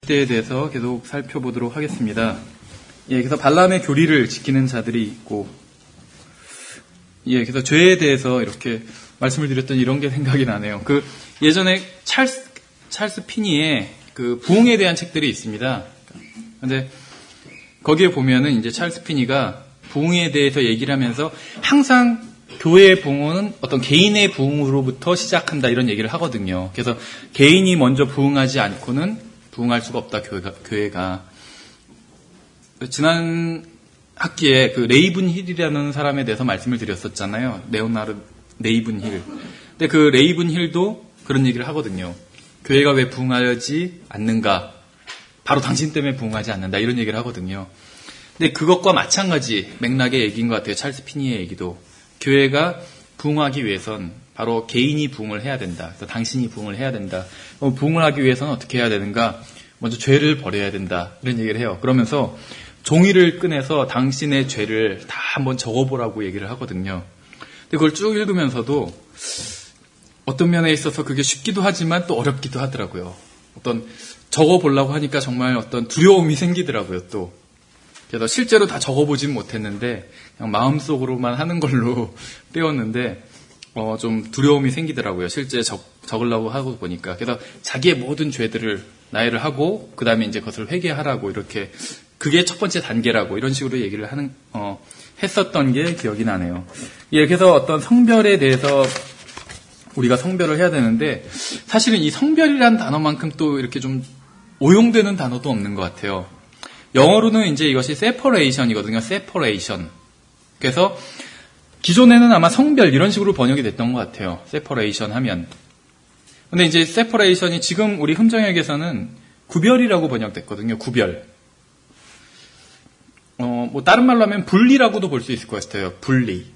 20대에 대해서 계속 살펴보도록 하겠습니다. 그래서 발람의 교리를 지키는 자들이 있고, 그래서 죄에 대해서 이렇게 말씀을 드렸더니 이런 게 생각이 나네요. 예전에 찰스 피니의 부흥에 대한 책들이 있습니다. 근데 거기에 보면은 이제 찰스 피니가 부흥에 대해서 얘기를 하면서 항상 교회의 부흥은 어떤 개인의 부흥으로부터 시작한다 이런 얘기를 하거든요. 그래서 개인이 먼저 부흥하지 않고는 부흥할 수가 없다, 교회가. 지난 학기에 레이븐 힐이라는 사람에 대해서 말씀을 드렸었잖아요. 레오나르 레이븐 힐. 근데 레이븐 힐도 그런 얘기를 하거든요. 교회가 왜 부흥하지 않는가? 바로 당신 때문에 부흥하지 않는다 이런 얘기를 하거든요. 근데 그것과 마찬가지 맥락의 얘기인 것 같아요. 찰스 피니의 얘기도. 교회가 부흥하기 위해선 바로 개인이 부흥을 해야 된다. 그래서 당신이 부흥을 해야 된다. 부흥을 하기 위해서는 어떻게 해야 되는가? 먼저 죄를 버려야 된다. 이런 얘기를 해요. 그러면서 종이를 꺼내서 당신의 죄를 다 한번 적어보라고 얘기를 하거든요. 근데 그걸 쭉 읽으면서도 어떤 면에 있어서 그게 쉽기도 하지만 또 어렵기도 하더라고요. 어떤 적어보려고 하니까 정말 어떤 두려움이 생기더라고요, 또. 그래서 실제로 다 적어보진 못했는데 그냥 마음속으로만 하는 걸로 때웠는데 좀 두려움이 생기더라고요. 실제 적으려고 하고 보니까. 그래서 자기의 모든 죄들을 나열을 하고 그 다음에 이제 그것을 회개하라고 이렇게 그게 첫 번째 단계라고 이런 식으로 얘기를 했었던 게 기억이 나네요. 그래서 어떤 성별에 대해서 우리가 성별을 해야 되는데 사실은 이 성별이라는 단어만큼 또 이렇게 좀 오용되는 단어도 없는 것 같아요. 영어로는 이제 이것이 separation이거든요. separation. 그래서 기존에는 아마 성별 이런 식으로 번역이 됐던 것 같아요. separation 하면. 근데 이제 separation이 지금 우리 흠정역에서는 구별이라고 번역됐거든요. 구별. 다른 말로 하면 분리라고도 볼 수 있을 것 같아요. 분리.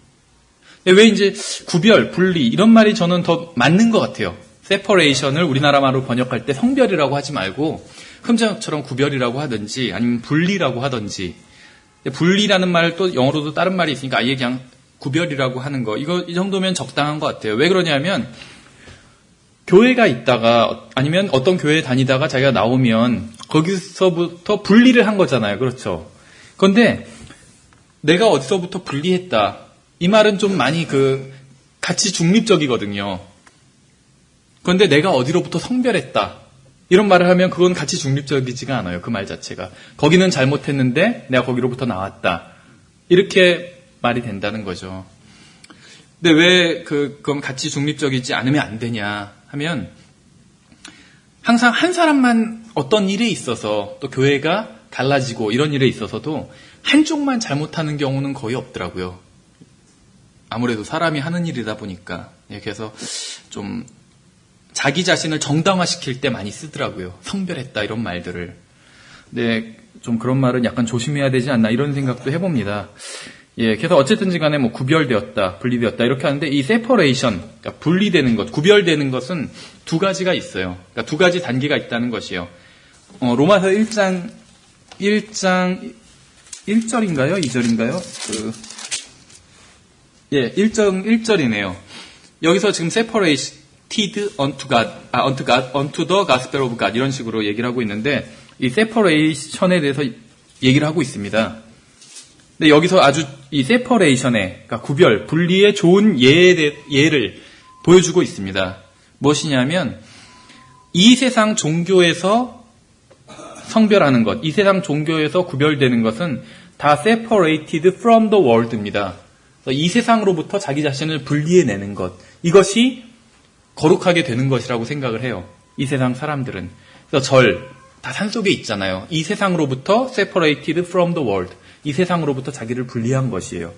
왜 이제 구별, 분리 이런 말이 저는 더 맞는 것 같아요. separation을 우리나라 말로 번역할 때 성별이라고 하지 말고 흠정역처럼 구별이라고 하든지 아니면 분리라고 하든지. 분리라는 말 또 영어로도 다른 말이 있으니까 아예 그냥 구별이라고 하는 거. 이 정도면 적당한 것 같아요. 왜 그러냐면 교회가 있다가 아니면 어떤 교회에 다니다가 자기가 나오면 거기서부터 분리를 한 거잖아요. 그렇죠. 그런데 내가 어디서부터 분리했다. 이 말은 좀 많이 가치 중립적이거든요. 그런데 내가 어디로부터 성별했다. 이런 말을 하면 그건 가치 중립적이지가 않아요. 그 말 자체가. 거기는 잘못했는데 내가 거기로부터 나왔다. 이렇게 말이 된다는 거죠. 근데 왜 그건 가치 중립적이지 않으면 안 되냐 하면 항상 한 사람만 어떤 일에 있어서 또 교회가 달라지고 이런 일에 있어서도 한쪽만 잘못하는 경우는 거의 없더라고요. 아무래도 사람이 하는 일이다 보니까. 그래서 좀 자기 자신을 정당화시킬 때 많이 쓰더라고요. 성별했다 이런 말들을. 근데 좀 그런 말은 약간 조심해야 되지 않나 이런 생각도 해봅니다. 그래서 어쨌든지 간에 구별되었다, 분리되었다 이렇게 하는데 이 separation, 그러니까 분리되는 것, 구별되는 것은 두 가지가 있어요. 그러니까 두 가지 단계가 있다는 것이에요. 로마서 1장 1절인가요? 2절인가요? 1절이네요. 여기서 지금 separated unto the gospel of God 이런 식으로 얘기를 하고 있는데 이 separation에 대해서 얘기를 하고 있습니다. 근데 여기서 아주 이 separation의 그러니까 구별, 분리의 좋은 예를 보여주고 있습니다. 무엇이냐면 이 세상 종교에서 성별하는 것, 이 세상 종교에서 구별되는 것은 다 separated from the world입니다. 이 세상으로부터 자기 자신을 분리해내는 것, 이것이 거룩하게 되는 것이라고 생각을 해요. 이 세상 사람들은. 그래서 다 산속에 있잖아요. 이 세상으로부터 separated from the world. 이 세상으로부터 자기를 분리한 것이에요.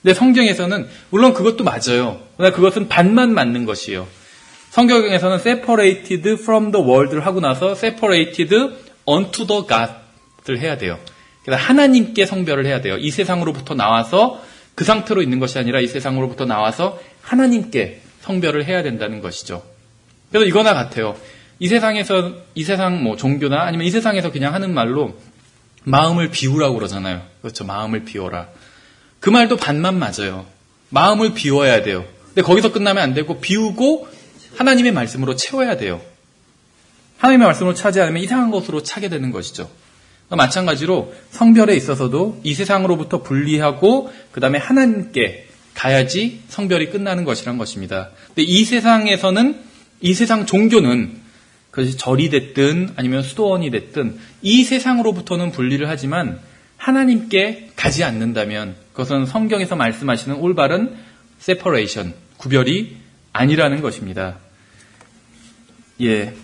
근데 성경에서는 물론 그것도 맞아요. 그러나 그것은 반만 맞는 것이에요. 성경에서는 separated from the world를 하고 나서 separated unto the God을 해야 돼요. 그래서 하나님께 성별을 해야 돼요. 이 세상으로부터 나와서 그 상태로 있는 것이 아니라 이 세상으로부터 나와서 하나님께 성별을 해야 된다는 것이죠. 그래서 이거나 같아요. 이 세상 종교나 아니면 이 세상에서 그냥 하는 말로 마음을 비우라고 그러잖아요. 그렇죠. 마음을 비워라. 그 말도 반만 맞아요. 마음을 비워야 돼요. 근데 거기서 끝나면 안 되고 비우고 하나님의 말씀으로 채워야 돼요. 하나님의 말씀으로 차지 않으면 이상한 것으로 차게 되는 것이죠. 마찬가지로 성별에 있어서도 이 세상으로부터 분리하고 그 다음에 하나님께 가야지 성별이 끝나는 것이란 것입니다. 근데 이 세상에서는 이 세상 종교는 그것이 절이 됐든 아니면 수도원이 됐든 이 세상으로부터는 분리를 하지만 하나님께 가지 않는다면 그것은 성경에서 말씀하시는 올바른 separation, 구별이 아니라는 것입니다. 예.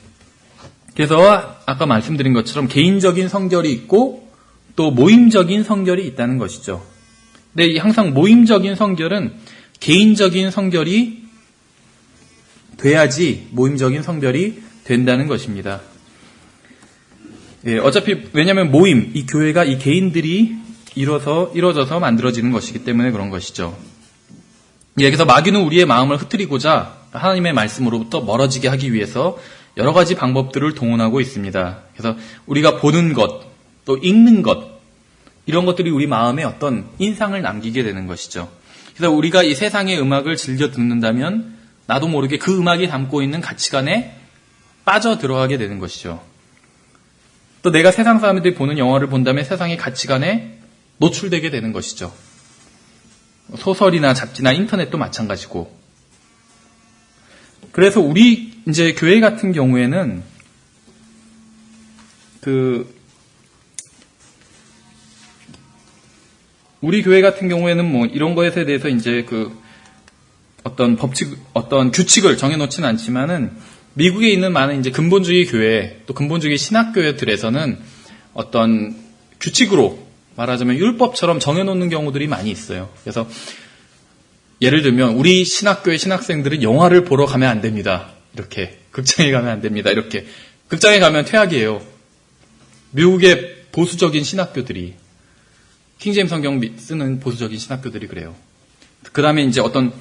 그래서 아까 말씀드린 것처럼 개인적인 성결이 있고 또 모임적인 성결이 있다는 것이죠. 근데 항상 모임적인 성결은 개인적인 성결이 돼야지 모임적인 성결이 된다는 것입니다. 예, 어차피 왜냐하면 모임, 이 교회가 이 개인들이 이루어져서 만들어지는 것이기 때문에 그런 것이죠. 예, 그래서 마귀는 우리의 마음을 흐트리고자 하나님의 말씀으로부터 멀어지게 하기 위해서 여러 가지 방법들을 동원하고 있습니다. 그래서 우리가 보는 것, 또 읽는 것, 이런 것들이 우리 마음에 어떤 인상을 남기게 되는 것이죠. 그래서 우리가 이 세상의 음악을 즐겨 듣는다면 나도 모르게 그 음악이 담고 있는 가치관에 빠져 들어가게 되는 것이죠. 또 내가 세상 사람들이 보는 영화를 본다면 세상의 가치관에 노출되게 되는 것이죠. 소설이나 잡지나 인터넷도 마찬가지고. 그래서 우리 이제 교회 같은 경우에는 우리 교회 같은 경우에는 뭐 이런 것에 대해서 이제 어떤 규칙을 정해놓지는 않지만은 미국에 있는 많은 이제 근본주의 교회 또 근본주의 신학교회들에서는 어떤 규칙으로 말하자면 율법처럼 정해놓는 경우들이 많이 있어요. 그래서 예를 들면 우리 신학교의 신학생들은 영화를 보러 가면 안 됩니다. 이렇게 극장에 가면 안 됩니다. 이렇게 극장에 가면 퇴학이에요. 미국의 보수적인 신학교들이 킹제임스 성경 쓰는 보수적인 신학교들이 그래요. 그 다음에 이제 어떤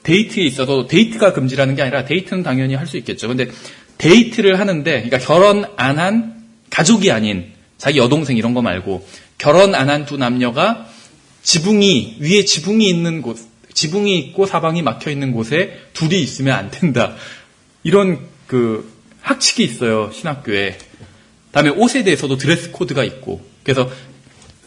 데이트에 있어서 데이트가 금지라는 게 아니라 데이트는 당연히 할 수 있겠죠. 근데 데이트를 하는데, 그러니까 결혼 안 한 가족이 아닌 자기 여동생 이런 거 말고 결혼 안 한 두 남녀가 위에 지붕이 있는 곳, 지붕이 있고 사방이 막혀 있는 곳에 둘이 있으면 안 된다. 이런 학칙이 있어요, 신학교에. 다음에 옷에 대해서도 드레스 코드가 있고. 그래서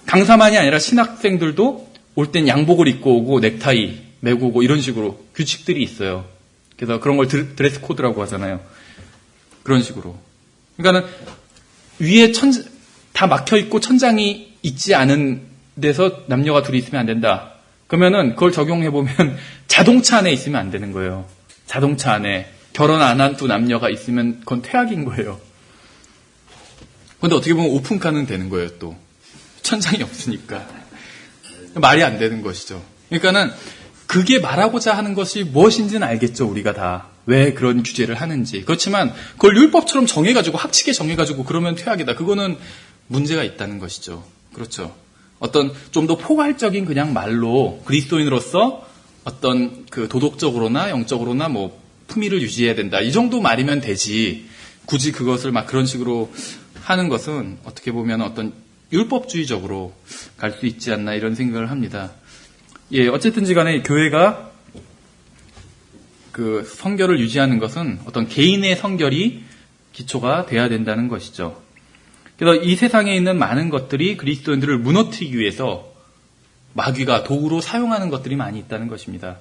강사만이 아니라 신학생들도 올 땐 양복을 입고 오고 넥타이 메고 오고 이런 식으로 규칙들이 있어요. 그래서 그런 걸 드레스 코드라고 하잖아요. 그런 식으로. 그러니까는 위에 다 막혀 있고 천장이 있지 않은 데서 남녀가 둘이 있으면 안 된다. 그러면은 그걸 적용해 보면 자동차 안에 있으면 안 되는 거예요. 자동차 안에 결혼 안 한 두 남녀가 있으면 그건 퇴학인 거예요. 근데 어떻게 보면 오픈카는 되는 거예요, 또. 천장이 없으니까. 말이 안 되는 것이죠. 그러니까는 그게 말하고자 하는 것이 무엇인지는 알겠죠, 우리가 다. 왜 그런 규제를 하는지. 그렇지만 그걸 율법처럼 정해가지고 학칙에 정해가지고 그러면 퇴학이다. 그거는 문제가 있다는 것이죠. 그렇죠. 어떤 좀 더 포괄적인 그냥 말로 그리스도인으로서 어떤 도덕적으로나 영적으로나 뭐 품위를 유지해야 된다. 이 정도 말이면 되지. 굳이 그것을 막 그런 식으로 하는 것은 어떻게 보면 어떤 율법주의적으로 갈 수 있지 않나 이런 생각을 합니다. 예, 어쨌든지 간에 교회가 성결을 유지하는 것은 어떤 개인의 성결이 기초가 돼야 된다는 것이죠. 그래서 이 세상에 있는 많은 것들이 그리스도인들을 무너뜨리기 위해서 마귀가 도구로 사용하는 것들이 많이 있다는 것입니다.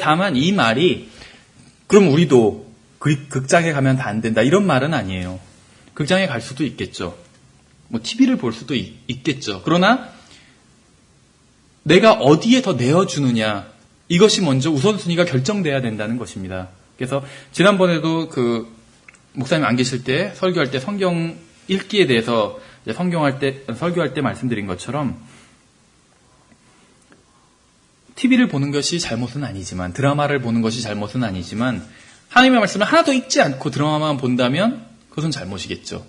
다만 이 말이 그럼 우리도 극장에 가면 다 안 된다 이런 말은 아니에요. 극장에 갈 수도 있겠죠. 뭐 TV를 볼 수도 있겠죠. 그러나 내가 어디에 더 내어주느냐 이것이 먼저 우선순위가 결정돼야 된다는 것입니다. 그래서 지난번에도 목사님 안 계실 때 설교할 때 성경 읽기에 대해서 설교할 때 말씀드린 것처럼 TV를 보는 것이 잘못은 아니지만 드라마를 보는 것이 잘못은 아니지만 하나님의 말씀을 하나도 읽지 않고 드라마만 본다면 그것은 잘못이겠죠.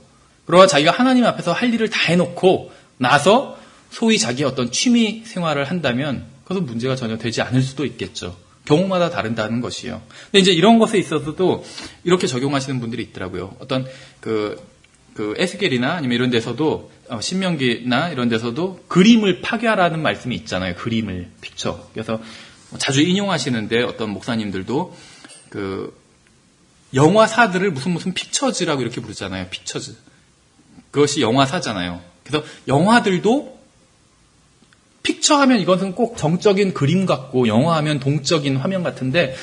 그러나 자기가 하나님 앞에서 할 일을 다 해놓고 나서 소위 자기의 어떤 취미 생활을 한다면 그것은 문제가 전혀 되지 않을 수도 있겠죠. 경우마다 다른다는 것이요. 근데 이제 이런 것에 있어서도 이렇게 적용하시는 분들이 있더라고요. 어떤 에스겔이나 아니면 이런 데서도 신명기나 이런 데서도 그림을 파괴하라는 말씀이 있잖아요. 그림을 픽처. 그래서 자주 인용하시는데 어떤 목사님들도 영화사들을 무슨 픽처즈라고 이렇게 부르잖아요. 픽처즈. 그것이 영화사잖아요. 그래서 영화들도 픽처 하면 이것은 꼭 정적인 그림 같고 영화 하면 동적인 화면 같은데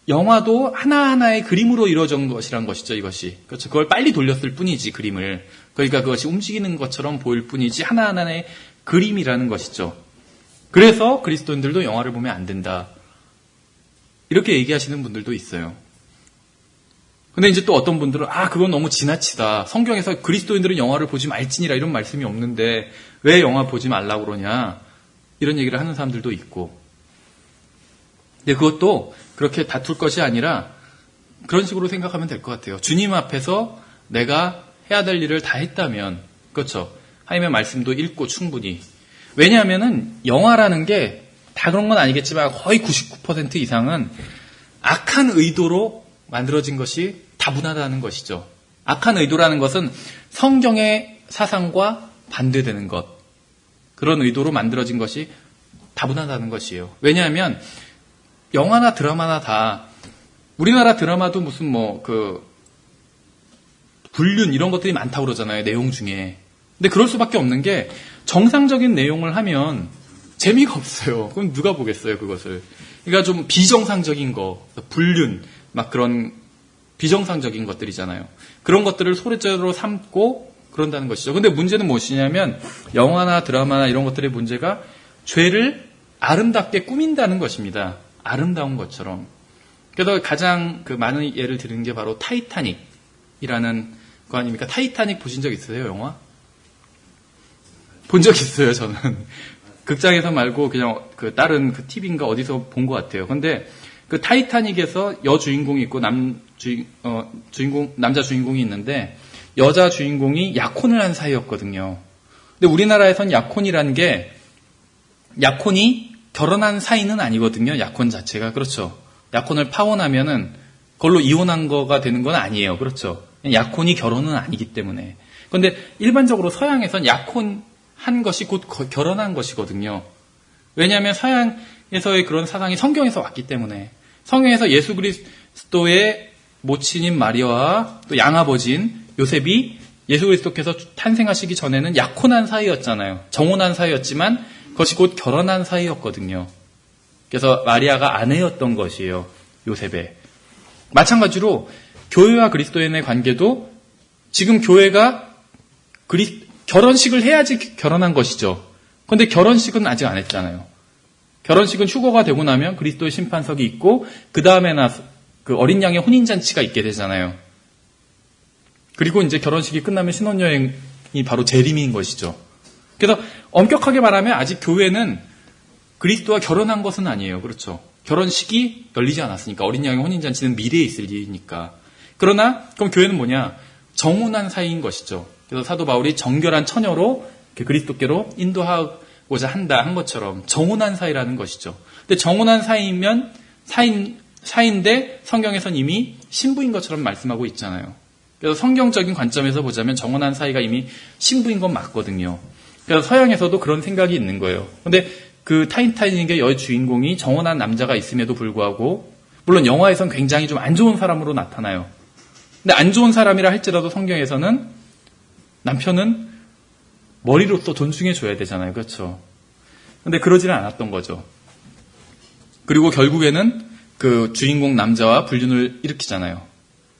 영화도 하나하나의 그림으로 이루어진 것이란 것이죠. 이것이. 그렇죠. 그걸 빨리 돌렸을 뿐이지 그림을. 그러니까 그것이 움직이는 것처럼 보일 뿐이지 하나하나의 그림이라는 것이죠. 그래서 그리스도인들도 영화를 보면 안 된다. 이렇게 얘기하시는 분들도 있어요. 근데 이제 또 어떤 분들은 그건 너무 지나치다. 성경에서 그리스도인들은 영화를 보지 말지니라 이런 말씀이 없는데 왜 영화 보지 말라고 그러냐. 이런 얘기를 하는 사람들도 있고. 근데 그것도 그렇게 다툴 것이 아니라 그런 식으로 생각하면 될 것 같아요. 주님 앞에서 내가 해야 될 일을 다 했다면, 그렇죠. 하나님의 말씀도 읽고 충분히. 왜냐하면은 영화라는 게 다 그런 건 아니겠지만 거의 99% 이상은 악한 의도로 만들어진 것이 다분하다는 것이죠. 악한 의도라는 것은 성경의 사상과 반대되는 것. 그런 의도로 만들어진 것이 다분하다는 것이에요. 왜냐하면 영화나 드라마나 다 우리나라 드라마도 무슨 불륜 이런 것들이 많다고 그러잖아요. 내용 중에. 근데 그럴 수밖에 없는 게 정상적인 내용을 하면 재미가 없어요. 그럼 누가 보겠어요, 그것을. 그러니까 좀 비정상적인 거, 불륜, 막 그런 비정상적인 것들이잖아요. 그런 것들을 소리자로 삼고 그런다는 것이죠. 근데 문제는 무엇이냐면 영화나 드라마나 이런 것들의 문제가 죄를 아름답게 꾸민다는 것입니다. 아름다운 것처럼. 그래서 가장 많은 예를 드리는 게 바로 타이타닉이라는 거 아닙니까? 타이타닉 보신 적 있으세요, 영화? 본 적 있어요, 저는. 극장에서 말고 그냥 다른 TV인가 어디서 본 것 같아요. 근데 그 타이타닉에서 여주인공이 있고 남자 주인공이 있는데 여자 주인공이 약혼을 한 사이였거든요. 근데 우리나라에선 약혼이라는 게 약혼이 결혼한 사이는 아니거든요. 약혼 자체가. 그렇죠. 약혼을 파혼하면은 그걸로 이혼한 거가 되는 건 아니에요. 그렇죠. 약혼이 결혼은 아니기 때문에. 그런데 일반적으로 서양에선 약혼한 것이 곧 결혼한 것이거든요. 왜냐하면 서양에서의 그런 사상이 성경에서 왔기 때문에. 성경에서 예수 그리스도의 모친인 마리아와 또 양아버지인 요셉이 예수 그리스도께서 탄생하시기 전에는 약혼한 사이였잖아요. 정혼한 사이였지만 그것이 곧 결혼한 사이였거든요. 그래서 마리아가 아내였던 것이에요. 요셉의. 마찬가지로 교회와 그리스도인의 관계도 지금 교회가 결혼식을 해야지 결혼한 것이죠. 그런데 결혼식은 아직 안 했잖아요. 결혼식은 휴거가 되고 나면 그리스도의 심판석이 있고 그 다음에 그 어린 양의 혼인잔치가 있게 되잖아요. 그리고 이제 결혼식이 끝나면 신혼여행이 바로 재림인 것이죠. 그래서 엄격하게 말하면 아직 교회는 그리스도와 결혼한 것은 아니에요. 그렇죠. 결혼식이 열리지 않았으니까 어린 양의 혼인잔치는 미래에 있을 일이니까. 그러나 그럼 교회는 뭐냐? 정혼한 사이인 것이죠. 그래서 사도 바울이 정결한 처녀로 그리스도께로 인도하고자 한다 한 것처럼 정혼한 사이라는 것이죠. 근데 정혼한 사이면 사이인데 성경에선 이미 신부인 것처럼 말씀하고 있잖아요. 그래서 성경적인 관점에서 보자면 정혼한 사이가 이미 신부인 건 맞거든요. 그래서 서양에서도 그런 생각이 있는 거예요. 근데 그 타이타닉의 여주인공이 정혼한 남자가 있음에도 불구하고 물론 영화에선 굉장히 좀 안 좋은 사람으로 나타나요. 근데 안 좋은 사람이라 할지라도 성경에서는 남편은 머리로서 존중해줘야 되잖아요. 그렇죠? 근데 그러지는 않았던 거죠. 그리고 결국에는 그 주인공 남자와 불륜을 일으키잖아요.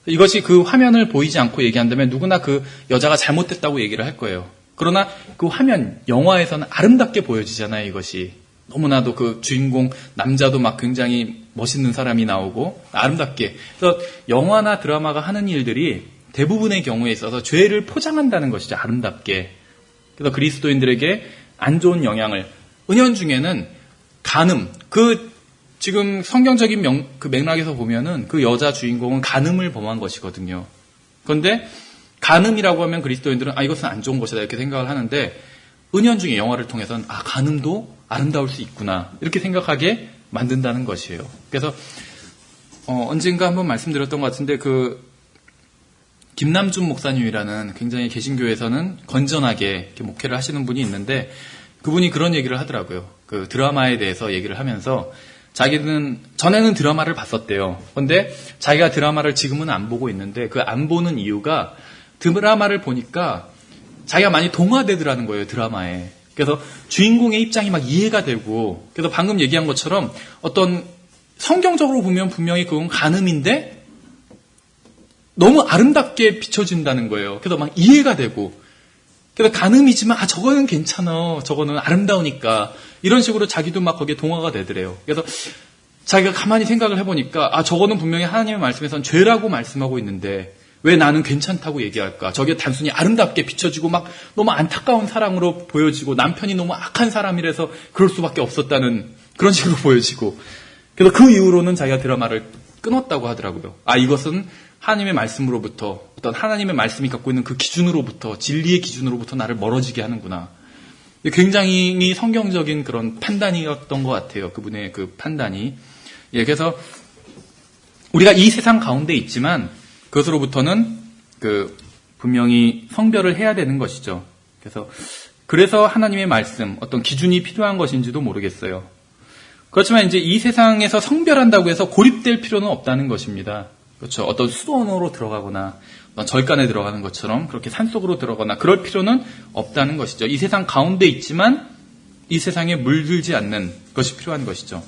이것이 그 화면을 보이지 않고 얘기한다면 누구나 그 여자가 잘못됐다고 얘기를 할 거예요. 그러나 그 화면, 영화에서는 아름답게 보여지잖아요, 이것이. 너무나도 그 주인공 남자도 막 굉장히 멋있는 사람이 나오고 아름답게. 그래서 영화나 드라마가 하는 일들이 대부분의 경우에 있어서 죄를 포장한다는 것이죠, 아름답게. 그래서 그리스도인들에게 안 좋은 영향을. 은연중에는 간음, 지금 성경적인 그 맥락에서 보면은 그 여자 주인공은 간음을 범한 것이거든요. 그런데 간음이라고 하면 그리스도인들은 이것은 안 좋은 것이다 이렇게 생각을 하는데 은연중에 영화를 통해서는 간음도 아름다울 수 있구나 이렇게 생각하게 만든다는 것이에요. 그래서 언젠가 한번 말씀드렸던 것 같은데 그 김남준 목사님이라는 굉장히 개신교에서는 건전하게 이렇게 목회를 하시는 분이 있는데 그분이 그런 얘기를 하더라고요. 그 드라마에 대해서 얘기를 하면서 자기는 전에는 드라마를 봤었대요. 근데 자기가 드라마를 지금은 안 보고 있는데 그 안 보는 이유가 드라마를 보니까 자기가 많이 동화되더라는 거예요, 드라마에. 그래서 주인공의 입장이 막 이해가 되고, 그래서 방금 얘기한 것처럼 어떤 성경적으로 보면 분명히 그건 간음인데 너무 아름답게 비춰진다는 거예요. 그래서 막 이해가 되고, 그래서 간음이지만 저거는 괜찮아, 저거는 아름다우니까 이런 식으로 자기도 막 거기에 동화가 되더래요. 그래서 자기가 가만히 생각을 해보니까 저거는 분명히 하나님의 말씀에서는 죄라고 말씀하고 있는데 왜 나는 괜찮다고 얘기할까? 저게 단순히 아름답게 비춰지고 막 너무 안타까운 사랑으로 보여지고 남편이 너무 악한 사람이라서 그럴 수밖에 없었다는 그런 식으로 보여지고, 그래서 그 이후로는 자기가 드라마를 끊었다고 하더라고요. 이것은 하나님의 말씀으로부터, 어떤 하나님의 말씀이 갖고 있는 그 기준으로부터, 진리의 기준으로부터 나를 멀어지게 하는구나. 굉장히 성경적인 그런 판단이었던 것 같아요. 그분의 그 판단이. 그래서 우리가 이 세상 가운데 있지만 그것으로부터는 분명히 성별을 해야 되는 것이죠. 그래서 하나님의 말씀, 어떤 기준이 필요한 것인지도 모르겠어요. 그렇지만 이제 이 세상에서 성별한다고 해서 고립될 필요는 없다는 것입니다. 그렇죠. 어떤 수도원으로 들어가거나 어떤 절간에 들어가는 것처럼 그렇게 산속으로 들어가거나 그럴 필요는 없다는 것이죠. 이 세상 가운데 있지만 이 세상에 물들지 않는 것이 필요한 것이죠.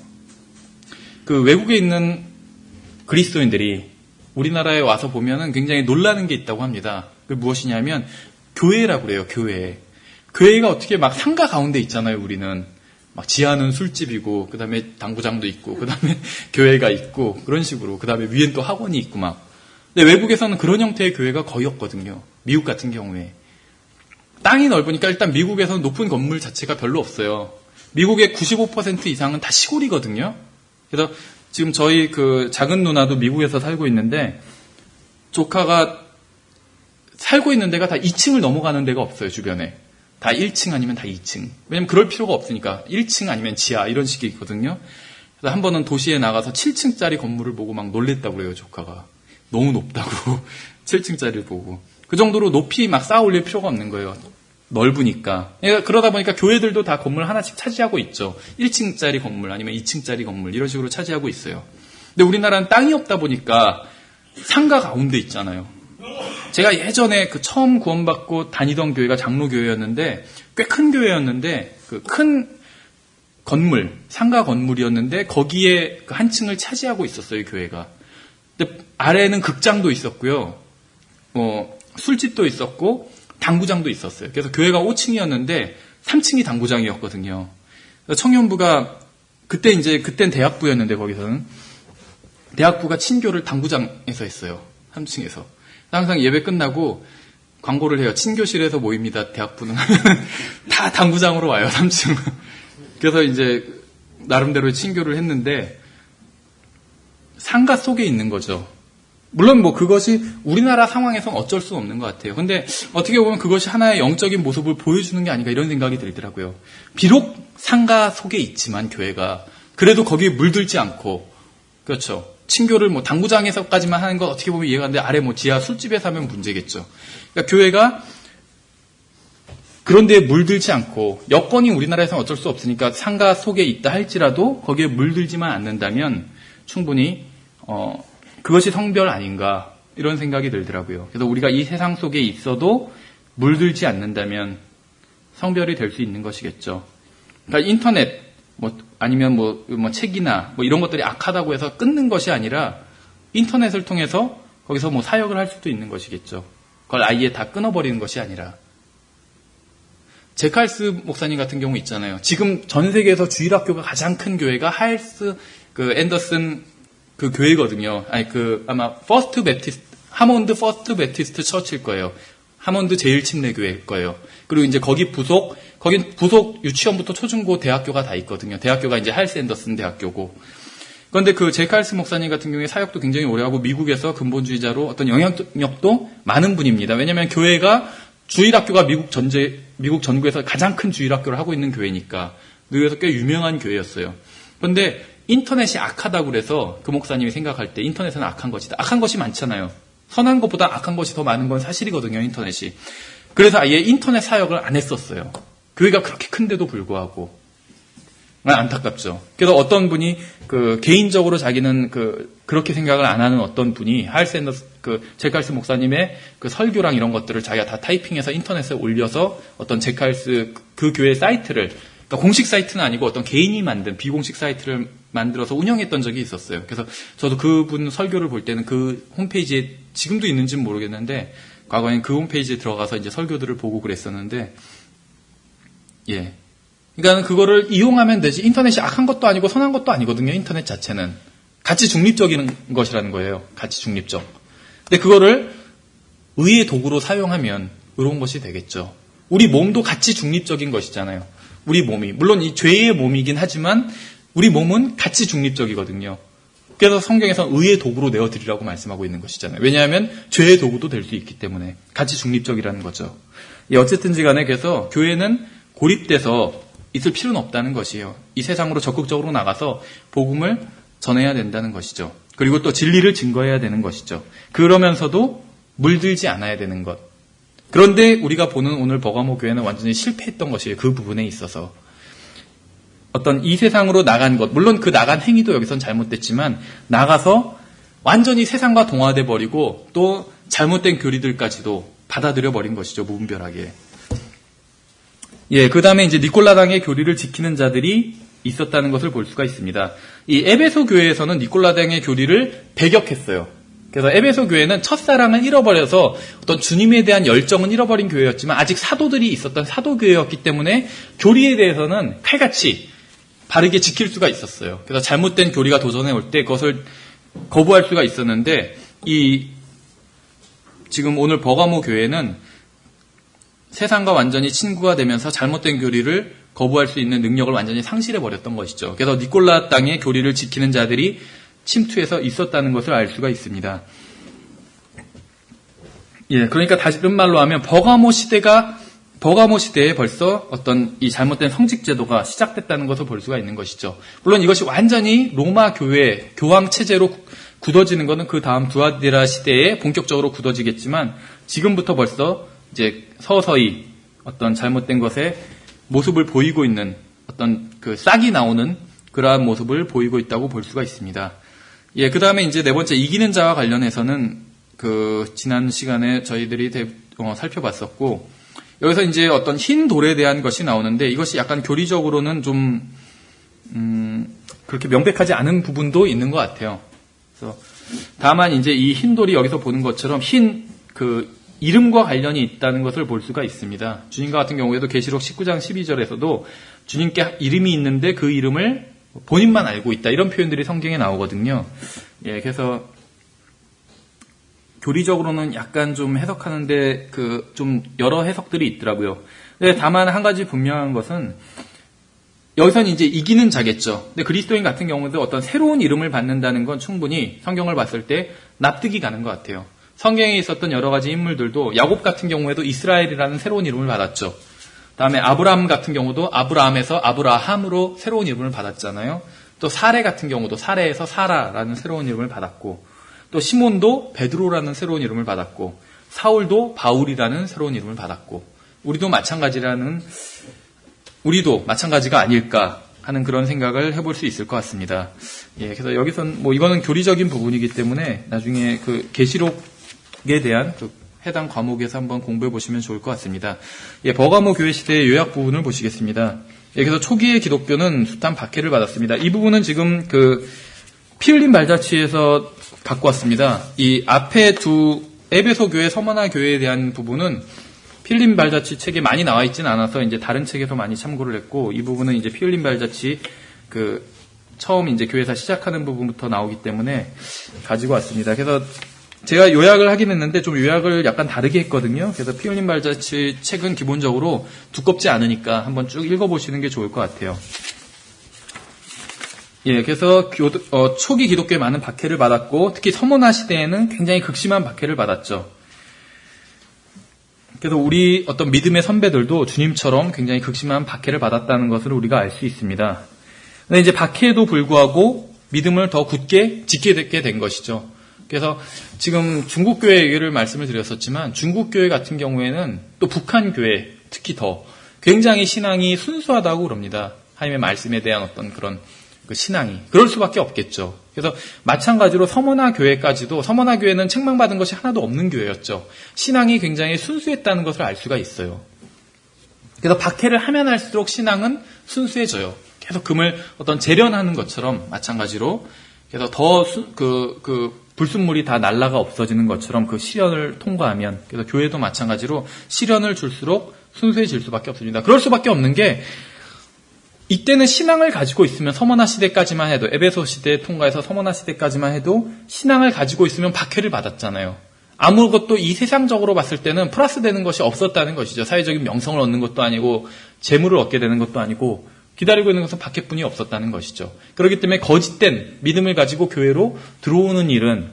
외국에 있는 그리스도인들이 우리나라에 와서 보면은 굉장히 놀라는 게 있다고 합니다. 그게 무엇이냐면 교회라고 그래요. 교회가 어떻게 막 상가 가운데 있잖아요. 우리는 막 지하는 술집이고, 그 다음에 당구장도 있고, 그 다음에 교회가 있고, 그런 식으로, 그 다음에 위엔 또 학원이 있고 막. 근데 외국에서는 그런 형태의 교회가 거의 없거든요. 미국 같은 경우에. 땅이 넓으니까 일단 미국에서는 높은 건물 자체가 별로 없어요. 미국의 95% 이상은 다 시골이거든요. 그래서 지금 저희 작은 누나도 미국에서 살고 있는데, 조카가 살고 있는 데가 다 2층을 넘어가는 데가 없어요, 주변에. 다 1층 아니면 다 2층. 왜냐면 그럴 필요가 없으니까 1층 아니면 지하 이런 식이 있거든요. 그래서 한 번은 도시에 나가서 7층짜리 건물을 보고 막 놀랬다고 그래요, 조카가. 너무 높다고. 7층짜리를 보고. 그 정도로 높이 막 쌓아 올릴 필요가 없는 거예요. 넓으니까. 그러다 보니까 교회들도 다 건물 하나씩 차지하고 있죠. 1층짜리 건물 아니면 2층짜리 건물 이런 식으로 차지하고 있어요. 근데 우리나라는 땅이 없다 보니까 상가 가운데 있잖아요. 제가 예전에 처음 구원받고 다니던 교회가 장로교회였는데 꽤 큰 교회였는데 큰 건물, 상가 건물이었는데 거기에 한 층을 차지하고 있었어요, 교회가. 근데 아래에는 극장도 있었고요. 술집도 있었고 당구장도 있었어요. 그래서 교회가 5층이었는데 3층이 당구장이었거든요. 그래서 청년부가 그땐 대학부였는데 거기서는 대학부가 친교를 당구장에서 했어요. 3층에서. 항상 예배 끝나고 광고를 해요. 친교실에서 모입니다. 대학부는 다 당구장으로 와요. 3층. 그래서 이제 나름대로 친교를 했는데 상가 속에 있는 거죠. 물론 그것이 우리나라 상황에서는 어쩔 수 없는 것 같아요. 근데 어떻게 보면 그것이 하나의 영적인 모습을 보여주는 게 아닌가 이런 생각이 들더라고요. 비록 상가 속에 있지만 교회가 그래도 거기에 물들지 않고, 그렇죠. 친교를 당구장에서까지만 하는 건 어떻게 보면 이해가 안 돼. 아래 지하 술집에서 하면 문제겠죠. 그러니까 교회가 그런 데에 물들지 않고, 여건이 우리나라에서는 어쩔 수 없으니까 상가 속에 있다 할지라도 거기에 물들지만 않는다면 충분히 그것이 성별 아닌가 이런 생각이 들더라고요. 그래서 우리가 이 세상 속에 있어도 물들지 않는다면 성별이 될 수 있는 것이겠죠. 그러니까 인터넷 아니면 책이나 이런 것들이 악하다고 해서 끊는 것이 아니라 인터넷을 통해서 거기서 사역을 할 수도 있는 것이겠죠. 그걸 아예 다 끊어버리는 것이 아니라. 제칼스 목사님 같은 경우 있잖아요. 지금 전 세계에서 주일학교가 가장 큰 교회가 하일스 앤더슨 교회거든요. 아마 하몬드 퍼스트 베티스트 처치일 거예요. 하몬드 제일침례교회일 거예요. 그리고 이제 거긴 부속 유치원부터 초중고 대학교가 다 있거든요. 대학교가 이제 하일스 앤더슨 대학교고. 그런데 제칼스 목사님 같은 경우에 사역도 굉장히 오래 하고 미국에서 근본주의자로 어떤 영향력도 많은 분입니다. 왜냐하면 교회가 주일학교가 미국 전국에서 가장 큰 주일학교를 하고 있는 교회니까 미국에서 꽤 유명한 교회였어요. 그런데 인터넷이 악하다고 그래서 그 목사님이 생각할 때 인터넷은 악한 것이다. 악한 것이 많잖아요. 선한 것보다 악한 것이 더 많은 건 사실이거든요, 인터넷이. 그래서 아예 인터넷 사역을 안 했었어요. 교회가 그렇게 큰데도 불구하고. 안타깝죠. 그래서 어떤 분이 개인적으로 자기는 그렇게 생각을 안 하는 어떤 분이 하일 샌더스 제칼스 목사님의 설교랑 이런 것들을 자기가 다 타이핑해서 인터넷에 올려서 어떤 제칼스 그 교회 사이트를, 그러니까 공식 사이트는 아니고 어떤 개인이 만든 비공식 사이트를 만들어서 운영했던 적이 있었어요. 그래서 저도 그분 설교를 볼 때는 그 홈페이지에 지금도 있는지는 모르겠는데 과거엔 그 홈페이지에 들어가서 이제 설교들을 보고 그랬었는데, 예. 그러니까 그거를 이용하면 되지, 인터넷이 악한 것도 아니고 선한 것도 아니거든요. 인터넷 자체는 가치 중립적인 것이라는 거예요. 가치 중립적. 근데 그거를 의의 도구로 사용하면 의로운 것이 되겠죠. 우리 몸도 가치 중립적인 것이잖아요. 우리 몸이 물론 이 죄의 몸이긴 하지만 우리 몸은 가치 중립적이거든요. 그래서 성경에서 의의 도구로 내어드리라고 말씀하고 있는 것이잖아요. 왜냐하면 죄의 도구도 될 수 있기 때문에 가치 중립적이라는 거죠. 예, 어쨌든지 간에 그래서 교회는 고립돼서 있을 필요는 없다는 것이에요. 이 세상으로 적극적으로 나가서 복음을 전해야 된다는 것이죠. 그리고 또 진리를 증거해야 되는 것이죠. 그러면서도 물들지 않아야 되는 것. 그런데 우리가 보는 오늘 버가모 교회는 완전히 실패했던 것이에요. 그 부분에 있어서. 어떤 이 세상으로 나간 것, 물론 그 나간 행위도 여기선 잘못됐지만 나가서 완전히 세상과 동화돼 버리고 또 잘못된 교리들까지도 받아들여 버린 것이죠. 무분별하게. 예, 그 다음에 이제 니콜라당의 교리를 지키는 자들이 있었다는 것을 볼 수가 있습니다. 이 에베소 교회에서는 니콜라당의 교리를 배격했어요. 그래서 에베소 교회는 첫사랑을 잃어버려서 어떤 주님에 대한 열정은 잃어버린 교회였지만 아직 사도들이 있었던 사도교회였기 때문에 교리에 대해서는 칼같이 바르게 지킬 수가 있었어요. 그래서 잘못된 교리가 도전해 올 때 그것을 거부할 수가 있었는데 지금 오늘 버가모 교회는 세상과 완전히 친구가 되면서 잘못된 교리를 거부할 수 있는 능력을 완전히 상실해버렸던 것이죠. 그래서 니콜라 땅의 교리를 지키는 자들이 침투해서 있었다는 것을 알 수가 있습니다. 예, 그러니까 다른 말로 하면 버가모 시대에 벌써 어떤 이 잘못된 성직 제도가 시작됐다는 것을 볼 수가 있는 것이죠. 물론 이것이 완전히 로마 교회, 교황 체제로 굳어지는 것은 그 다음 두아디라 시대에 본격적으로 굳어지겠지만 지금부터 벌써 이제 서서히 어떤 잘못된 것에 모습을 보이고 있는 어떤 싹이 나오는 그러한 모습을 보이고 있다고 볼 수가 있습니다. 예, 그 다음에 이제 네 번째 이기는 자와 관련해서는 지난 시간에 저희들이 살펴봤었고, 여기서 이제 어떤 흰 돌에 대한 것이 나오는데 이것이 약간 교리적으로는 좀, 그렇게 명백하지 않은 부분도 있는 것 같아요. 그래서 다만 이제 이 흰 돌이 여기서 보는 것처럼 이름과 관련이 있다는 것을 볼 수가 있습니다. 주님과 같은 경우에도 계시록 19장 12절에서도 주님께 이름이 있는데 그 이름을 본인만 알고 있다. 이런 표현들이 성경에 나오거든요. 예, 그래서 교리적으로는 약간 좀 해석하는데 좀 여러 해석들이 있더라고요. 근데 다만 한 가지 분명한 것은 여기서는 이제 이기는 자겠죠. 근데 그리스도인 같은 경우도 어떤 새로운 이름을 받는다는 건 충분히 성경을 봤을 때 납득이 가는 것 같아요. 성경에 있었던 여러 가지 인물들도 야곱 같은 경우에도 이스라엘이라는 새로운 이름을 받았죠. 다음에 아브라함 같은 경우도 아브라함에서 아브라함으로 새로운 이름을 받았잖아요. 또 사레 같은 경우도 사레에서 사라라는 새로운 이름을 받았고, 또 시몬도 베드로라는 새로운 이름을 받았고, 사울도 바울이라는 새로운 이름을 받았고, 우리도 마찬가지가 아닐까 하는 그런 생각을 해볼 수 있을 것 같습니다. 예, 그래서 여기선 이거는 교리적인 부분이기 때문에 나중에 계시록에 대한 해당 과목에서 한번 공부해 보시면 좋을 것 같습니다. 예, 버가모 교회 시대의 요약 부분을 보시겠습니다. 예, 그래서 초기의 기독교는 숱한 박해를 받았습니다. 이 부분은 지금 피 흘린 발자취에서 갖고 왔습니다. 이 앞에 두 에베소 교회, 서머나 교회에 대한 부분은 피 흘린 발자취 책에 많이 나와 있지는 않아서 이제 다른 책에서 많이 참고를 했고, 이 부분은 이제 피 흘린 발자취 처음 이제 교회사 시작하는 부분부터 나오기 때문에 가지고 왔습니다. 그래서 제가 요약을 하긴 했는데 좀 요약을 약간 다르게 했거든요. 그래서 피 흘린 발자취 책은 기본적으로 두껍지 않으니까 한번 쭉 읽어보시는 게 좋을 것 같아요. 예, 그래서 초기 기독교에 많은 박해를 받았고, 특히 서머나 시대에는 굉장히 극심한 박해를 받았죠. 그래서 우리 어떤 믿음의 선배들도 주님처럼 굉장히 극심한 박해를 받았다는 것을 우리가 알 수 있습니다. 근데 이제 박해에도 불구하고 믿음을 더 굳게 지키게 된 것이죠. 그래서 지금 중국교회 얘기를 말씀을 드렸었지만, 중국교회 같은 경우에는 또 북한교회 특히 더 굉장히 신앙이 순수하다고 그럽니다. 하나님의 말씀에 대한 어떤 그런 그 신앙이 그럴 수밖에 없겠죠. 그래서 마찬가지로 서머나 교회까지도 서머나 교회는 책망받은 것이 하나도 없는 교회였죠. 신앙이 굉장히 순수했다는 것을 알 수가 있어요. 그래서 박해를 하면 할수록 신앙은 순수해져요. 계속 금을 어떤 재련하는 것처럼 마찬가지로 그래서 더 불순물이 다 날라가 없어지는 것처럼 그 시련을 통과하면 그래서 교회도 마찬가지로 시련을 줄수록 순수해질 수밖에 없습니다. 그럴 수밖에 없는 게 이때는 신앙을 가지고 있으면 서머나 시대까지만 해도 에베소 시대 통과해서 서머나 시대까지만 해도 신앙을 가지고 있으면 박해를 받았잖아요. 아무것도 이 세상적으로 봤을 때는 플러스 되는 것이 없었다는 것이죠. 사회적인 명성을 얻는 것도 아니고 재물을 얻게 되는 것도 아니고 기다리고 있는 것은 박해뿐이 없었다는 것이죠. 그렇기 때문에 거짓된 믿음을 가지고 교회로 들어오는 일은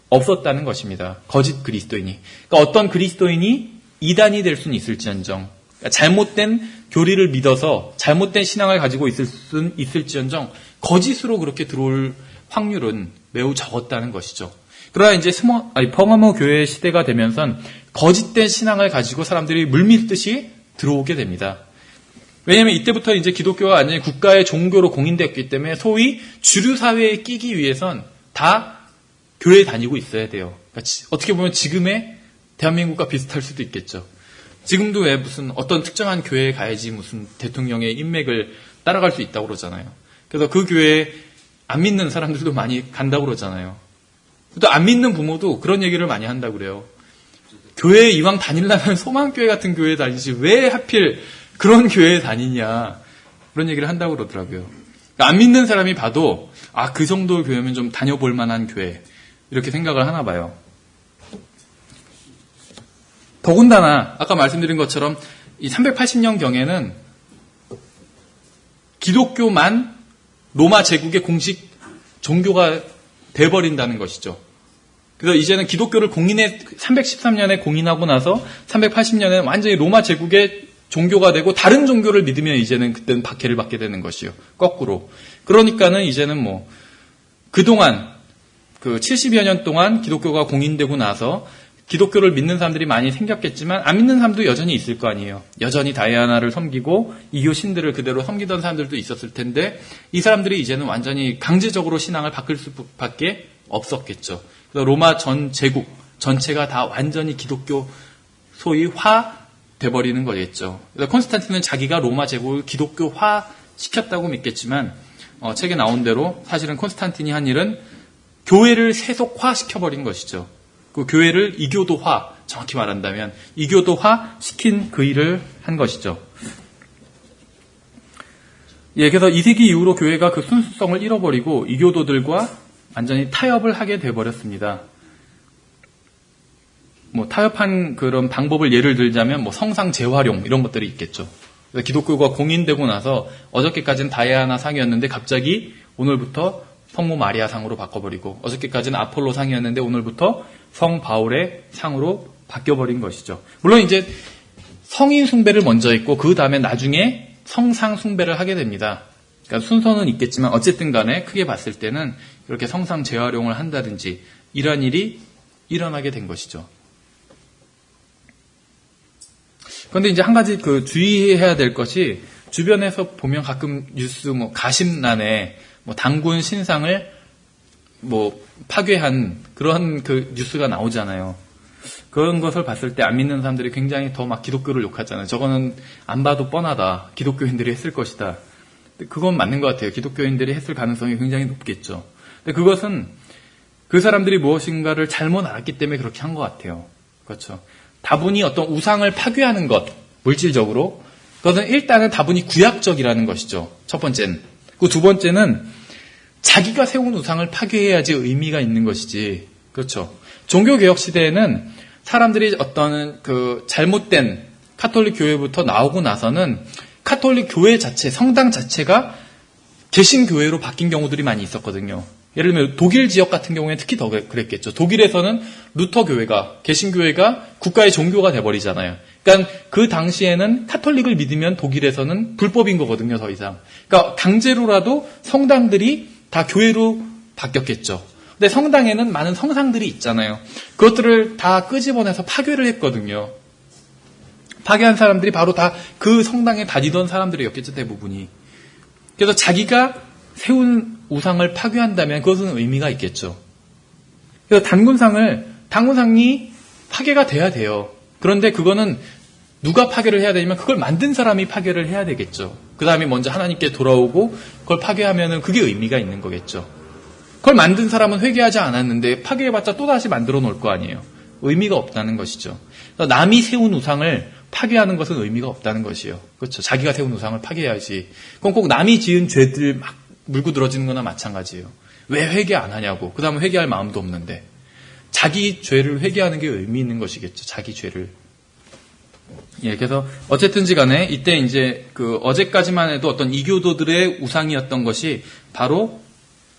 없었다는 것입니다. 거짓 그리스도인이. 그러니까 어떤 그리스도인이 이단이 될 수는 있을지언정 그러니까 잘못된 교리를 믿어서 잘못된 신앙을 가지고 있을지언정 거짓으로 그렇게 들어올 확률은 매우 적었다는 것이죠. 그러나 이제 퍼가모 교회 시대가 되면선 거짓된 신앙을 가지고 사람들이 물밀듯이 들어오게 됩니다. 왜냐하면 이때부터 이제 기독교가 완전히 국가의 종교로 공인됐기 때문에 소위 주류 사회에 끼기 위해선 다 교회에 다니고 있어야 돼요. 그러니까 어떻게 보면 지금의 대한민국과 비슷할 수도 있겠죠. 지금도 왜 무슨 어떤 특정한 교회에 가야지 무슨 대통령의 인맥을 따라갈 수 있다고 그러잖아요. 그래서 그 교회에 안 믿는 사람들도 많이 간다고 그러잖아요. 또 안 믿는 부모도 그런 얘기를 많이 한다고 그래요. 교회에 이왕 다니려면 소망교회 같은 교회에 다니지 왜 하필 그런 교회에 다니냐 그런 얘기를 한다고 그러더라고요. 그러니까 안 믿는 사람이 봐도 그 정도 교회면 좀 다녀볼 만한 교회 이렇게 생각을 하나 봐요. 더군다나 아까 말씀드린 것처럼 이 380년경에는 기독교만 로마 제국의 공식 종교가 돼버린다는 것이죠. 그래서 이제는 기독교를 313년에 공인하고 나서 380년에는 완전히 로마 제국의 종교가 되고 다른 종교를 믿으면 이제는 그때는 박해를 받게 되는 것이요. 거꾸로. 그러니까는 이제는 그동안 70여 년 동안 기독교가 공인되고 나서 기독교를 믿는 사람들이 많이 생겼겠지만 안 믿는 사람도 여전히 있을 거 아니에요. 여전히 다이아나를 섬기고 이교 신들을 그대로 섬기던 사람들도 있었을 텐데 이 사람들이 이제는 완전히 강제적으로 신앙을 바꿀 수밖에 없었겠죠. 그래서 로마 전 제국 전체가 다 완전히 기독교 소위 화 돼버리는 거겠죠. 그래서 콘스탄틴은 자기가 로마 제국을 기독교화 시켰다고 믿겠지만 책에 나온 대로 사실은 콘스탄틴이 한 일은 교회를 세속화 시켜버린 것이죠. 그 교회를 이교도화, 정확히 말한다면 이교도화 시킨 그 일을 한 것이죠. 그래서 2세기 이후로 교회가 그 순수성을 잃어버리고 이교도들과 완전히 타협을 하게 돼버렸습니다. 타협한 그런 방법을 예를 들자면 성상 재활용 이런 것들이 있겠죠. 그래서 기독교가 공인되고 나서 어저께까지는 다이아나 상이었는데 갑자기 오늘부터 성모 마리아 상으로 바꿔버리고 어저께까지는 아폴로 상이었는데 오늘부터 성 바울의 상으로 바뀌어버린 것이죠. 물론 이제 성인 숭배를 먼저 했고 그 다음에 나중에 성상 숭배를 하게 됩니다. 그러니까 순서는 있겠지만 어쨌든 간에 크게 봤을 때는 그렇게 성상 재활용을 한다든지 이러한 일이 일어나게 된 것이죠. 그런데 이제 한 가지 주의해야 될 것이 주변에서 보면 가끔 뉴스 가심란에 단군 신상을 파괴한 그런 뉴스가 나오잖아요. 그런 것을 봤을 때 안 믿는 사람들이 굉장히 더 기독교를 욕하잖아요. 저거는 안 봐도 뻔하다. 기독교인들이 했을 것이다. 그건 맞는 것 같아요. 기독교인들이 했을 가능성이 굉장히 높겠죠. 근데 그것은 그 사람들이 무엇인가를 잘못 알았기 때문에 그렇게 한 것 같아요. 그렇죠. 다분히 어떤 우상을 파괴하는 것, 물질적으로, 그것은 일단은 다분히 구약적이라는 것이죠. 첫 번째는. 그 두 번째는 자기가 세운 우상을 파괴해야지 의미가 있는 것이지. 그렇죠. 종교개혁 시대에는 사람들이 어떤 잘못된 카톨릭 교회부터 나오고 나서는 카톨릭 교회 자체, 성당 자체가 개신교회로 바뀐 경우들이 많이 있었거든요. 예를 들면 독일 지역 같은 경우에 특히 더 그랬겠죠. 독일에서는 루터 교회가, 개신교회가 국가의 종교가 돼버리잖아요. 그러니까 그 당시에는 카톨릭을 믿으면 독일에서는 불법인 거거든요, 더 이상. 그러니까 강제로라도 성당들이 다 교회로 바뀌었겠죠. 근데 성당에는 많은 성상들이 있잖아요. 그것들을 다 끄집어내서 파괴를 했거든요. 파괴한 사람들이 바로 다 그 성당에 다니던 사람들이었겠죠, 대부분이. 그래서 자기가 세운 우상을 파괴한다면 그것은 의미가 있겠죠. 그래서 단군상이 파괴가 돼야 돼요. 그런데 그거는 누가 파괴를 해야 되냐면 그걸 만든 사람이 파괴를 해야 되겠죠. 그 다음에 먼저 하나님께 돌아오고 그걸 파괴하면은 그게 의미가 있는 거겠죠. 그걸 만든 사람은 회개하지 않았는데 파괴해봤자 또다시 만들어 놓을 거 아니에요. 의미가 없다는 것이죠. 남이 세운 우상을 파괴하는 것은 의미가 없다는 것이에요. 그렇죠. 자기가 세운 우상을 파괴해야지. 그건 꼭 남이 지은 죄들 막 물고 들어지는 거나 마찬가지예요. 왜 회개 안 하냐고. 그 다음에 회개할 마음도 없는데. 자기 죄를 회개하는 게 의미 있는 것이겠죠. 자기 죄를. 예, 그래서 어쨌든지 간에 이때 이제 어제까지만 해도 어떤 이교도들의 우상이었던 것이 바로